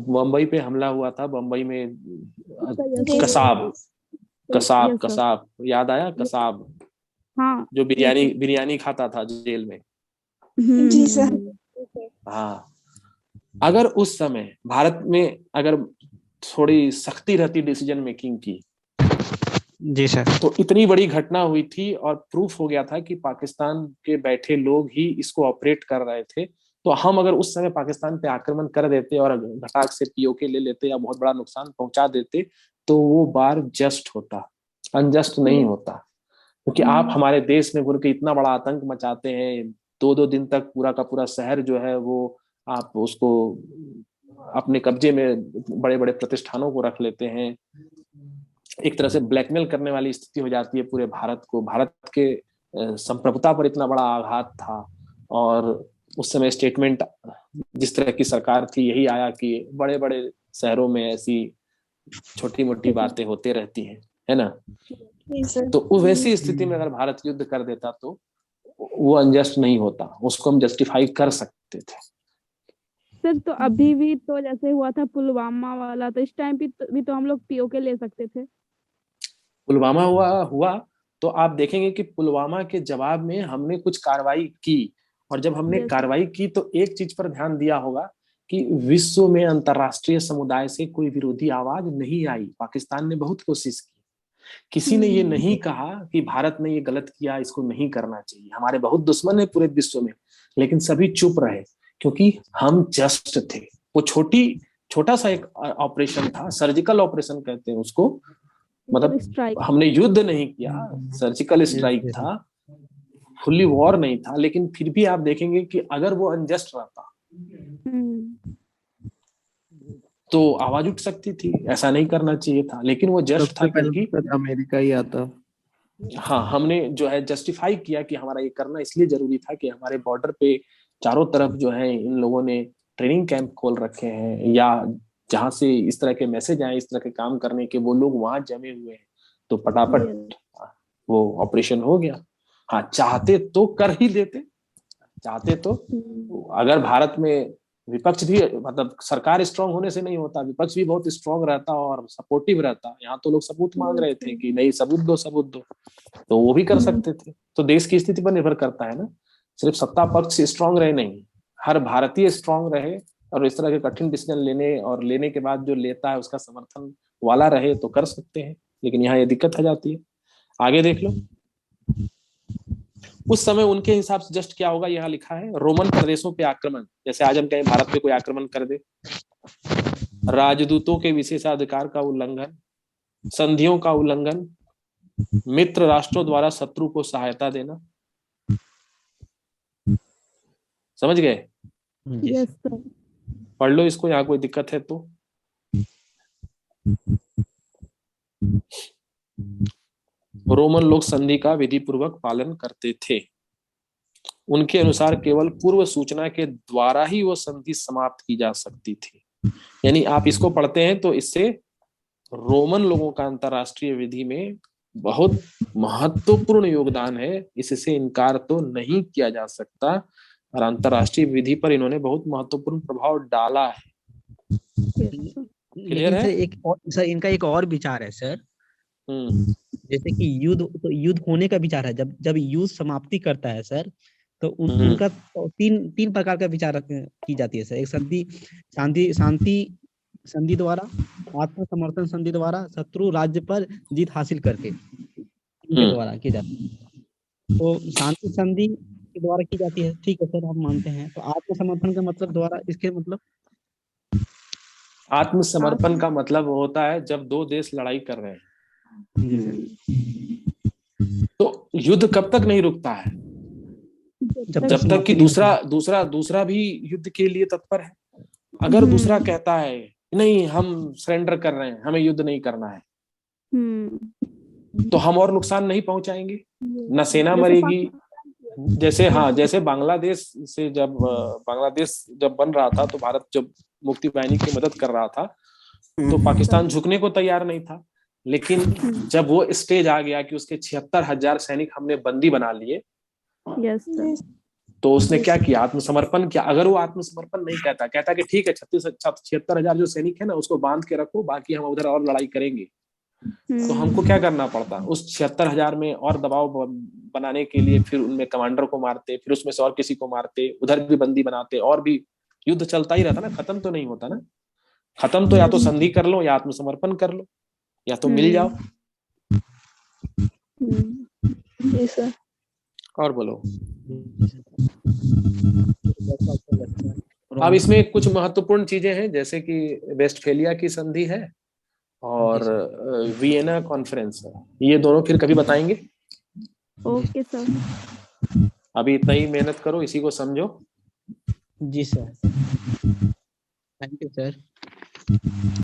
Speaker 2: बम्बई पे हमला हुआ था, बम्बई में
Speaker 4: जी
Speaker 2: कसाब कसाब
Speaker 3: Yes, sir.
Speaker 2: कसाब याद आया? कसाब
Speaker 3: हाँ,
Speaker 2: जो बिरयानी खाता था जेल में।
Speaker 4: जी सर।
Speaker 2: हाँ, अगर उस समय भारत में अगर थोड़ी सख्ती रहती डिसीजन मेकिंग की
Speaker 1: जी सर।
Speaker 2: तो इतनी बड़ी घटना हुई थी और प्रूफ हो गया था कि पाकिस्तान के बैठे लोग ही इसको ऑपरेट कर रहे थे। तो हम अगर उस समय पाकिस्तान पे आक्रमण कर देते और घटाक से पीओके ले लेते या बहुत बड़ा नुकसान पहुंचा देते तो वो बार जस्ट होता, अनजस्ट नहीं होता। क्योंकि आप हमारे देश में घुर के इतना बड़ा आतंक मचाते हैं, 2-2 दिन तक पूरा का पूरा शहर जो है वो आप उसको अपने कब्जे में बड़े बड़े प्रतिष्ठानों को रख लेते हैं। एक तरह से ब्लैकमेल करने वाली स्थिति हो जाती है पूरे भारत को। भारत के संप्रभुता पर इतना बड़ा आघात था और उस समय स्टेटमेंट जिस तरह की सरकार थी यही आया कि बड़े बड़े शहरों में ऐसी छोटी मोटी बातें होते रहती हैं, है ना। तो वैसी स्थिति में अगर भारत युद्ध कर देता तो वो अनजस्ट नहीं होता, उसको हम जस्टिफाई कर सकते थे।
Speaker 3: सर तो अभी भी तो जैसे हुआ था पुलवामा वाला, तो इस टाइम भी तो हम लोग पीओके ले सकते थे।
Speaker 2: पुलवामा हुआ तो आप देखेंगे कि पुलवामा के जवाब में हमने कुछ कार्रवाई की, और जब हमने कार्रवाई की तो एक चीज पर ध्यान दिया होगा कि विश्व में अंतरराष्ट्रीय समुदाय से कोई विरोधी आवाज नहीं आई। पाकिस्तान ने बहुत कोशिश की, किसी ने ये नहीं कहा कि भारत ने ये गलत किया, इसको नहीं करना चाहिए, हमारे बहुत दुश्मन है पूरे विश्व में, लेकिन सभी चुप रहे क्योंकि हम जस्ट थे। वो छोटा सा एक ऑपरेशन था, सर्जिकल ऑपरेशन कहते हैं उसको, मतलब हमने युद्ध नहीं किया, सर्जिकल स्ट्राइक था, फुल्ली वॉर नहीं था, लेकिन फिर भी आप देखेंगे कि अगर वो अनजस्ट रहता तो आवाज उठ सकती थी, ऐसा नहीं करना चाहिए था, लेकिन वो जस्ट था क्योंकि
Speaker 6: अमेरिका ही आता।
Speaker 2: हाँ, हमने जो है जस्टिफाई किया कि हमारा ये करना इसलिए जरूरी था कि हमारे बॉर्डर पे चारों तरफ जो है इन लोगों ने ट्रेनिंग कैंप खोल रखे हैं, या जहां से इस तरह के मैसेज आए, इस तरह के काम करने के, वो लोग वहां जमे हुए हैं, तो पटापट वो ऑपरेशन हो गया। हाँ, चाहते तो कर ही देते, चाहते तो। अगर भारत में विपक्ष भी, मतलब सरकार स्ट्रांग होने से नहीं होता, विपक्ष भी बहुत स्ट्रांग रहता और सपोर्टिव रहता। यहाँ तो लोग सबूत मांग रहे थे कि नहीं सबूत दो, तो वो भी कर सकते थे। तो देश की स्थिति पर निर्भर करता है ना, सिर्फ सत्ता पक्ष स्ट्रांग रहे नहीं, हर भारतीय स्ट्रांग रहे और इस तरह के कठिन डिसीजन लेने के बाद जो लेता है उसका समर्थन वाला रहे तो कर सकते हैं। लेकिन यहाँ ये दिक्कत आ जाती है। आगे देख लो, उस समय उनके हिसाब से जस्ट क्या होगा, यहाँ लिखा है रोमन प्रदेशों पे आक्रमण। जैसे आज हम कहें भारत पे कोई आक्रमण कर दे, राजदूतों के विशेषाधिकार का उल्लंघन, संधियों का उल्लंघन, मित्र राष्ट्रों द्वारा शत्रु को सहायता देना। समझ गए?
Speaker 3: Yes sir.
Speaker 2: पढ़ लो इसको, यहाँ कोई दिक्कत है तो। रोमन लोग संधि का विधि पूर्वक पालन करते थे। उनके अनुसार केवल पूर्व सूचना के द्वारा ही वो संधि समाप्त की जा सकती थी। यानी आप इसको पढ़ते हैं तो इससे रोमन लोगों का अंतरराष्ट्रीय विधि में बहुत महत्वपूर्ण योगदान है, इससे इनकार तो नहीं किया जा सकता, और अंतरराष्ट्रीय विधि पर इन्होंने बहुत महत्वपूर्ण प्रभाव डाला है। क्लियर है?
Speaker 1: सर इनका एक और विचार है सर, जैसे कि युद्ध होने का विचार है। जब युद्ध समाप्ति करता है सर, तो उनका तीन प्रकार का विचार की जाती है सर। एक संधि द्वारा, आत्मसमर्थन संधि द्वारा, शत्रु राज्य पर जीत हासिल करके इनके द्वारा की जाती है। तो शांति संधि के द्वारा की जाती है, ठीक है सर, हम मानते हैं। तो आत्मसमर्थन का मतलब द्वारा, इसके मतलब
Speaker 2: आत्मसमर्पण का मतलब होता है जब दो देश लड़ाई कर रहे हैं तो युद्ध कब तक नहीं रुकता है, जब तक कि दूसरा भी युद्ध के लिए तत्पर है। अगर दूसरा कहता है नहीं हम सरेंडर कर रहे हैं, हमें युद्ध नहीं करना है, तो हम और नुकसान नहीं पहुंचाएंगे, न सेना मरेगी। जैसे बांग्लादेश जब बन रहा था तो भारत जब मुक्ति बाहिनी की मदद कर रहा था तो पाकिस्तान झुकने को तैयार नहीं था। लेकिन जब वो स्टेज आ गया कि उसके 76,000 सैनिक हमने बंदी बना लिए, तो उसने क्या किया, आत्मसमर्पण किया। अगर वो आत्मसमर्पण नहीं कहता कि ठीक है 76,000 जो सैनिक है ना उसको बांध के रखो, बाकी हम उधर और लड़ाई करेंगे, तो हमको क्या करना पड़ता, उस 76,000 में और दबाव बनाने के लिए फिर उनमें कमांडर को मारते, फिर उसमें से और किसी को मारते, उधर भी बंदी बनाते, और भी युद्ध चलता ही रहता ना, खत्म तो नहीं होता ना। खत्म तो या तो संधि कर लो, या आत्मसमर्पण कर लो, या तो मिल जाओ।
Speaker 4: जी सर।
Speaker 2: और बोलो। अब इसमें कुछ महत्वपूर्ण चीजें हैं, जैसे कि वेस्टफेलिया की संधि है और वियना कॉन्फ्रेंस है, ये दोनों फिर कभी बताएंगे।
Speaker 3: Okay sir.
Speaker 2: अभी इतना ही मेहनत करो, इसी को समझो।
Speaker 1: जी सर, थैंक यू सर।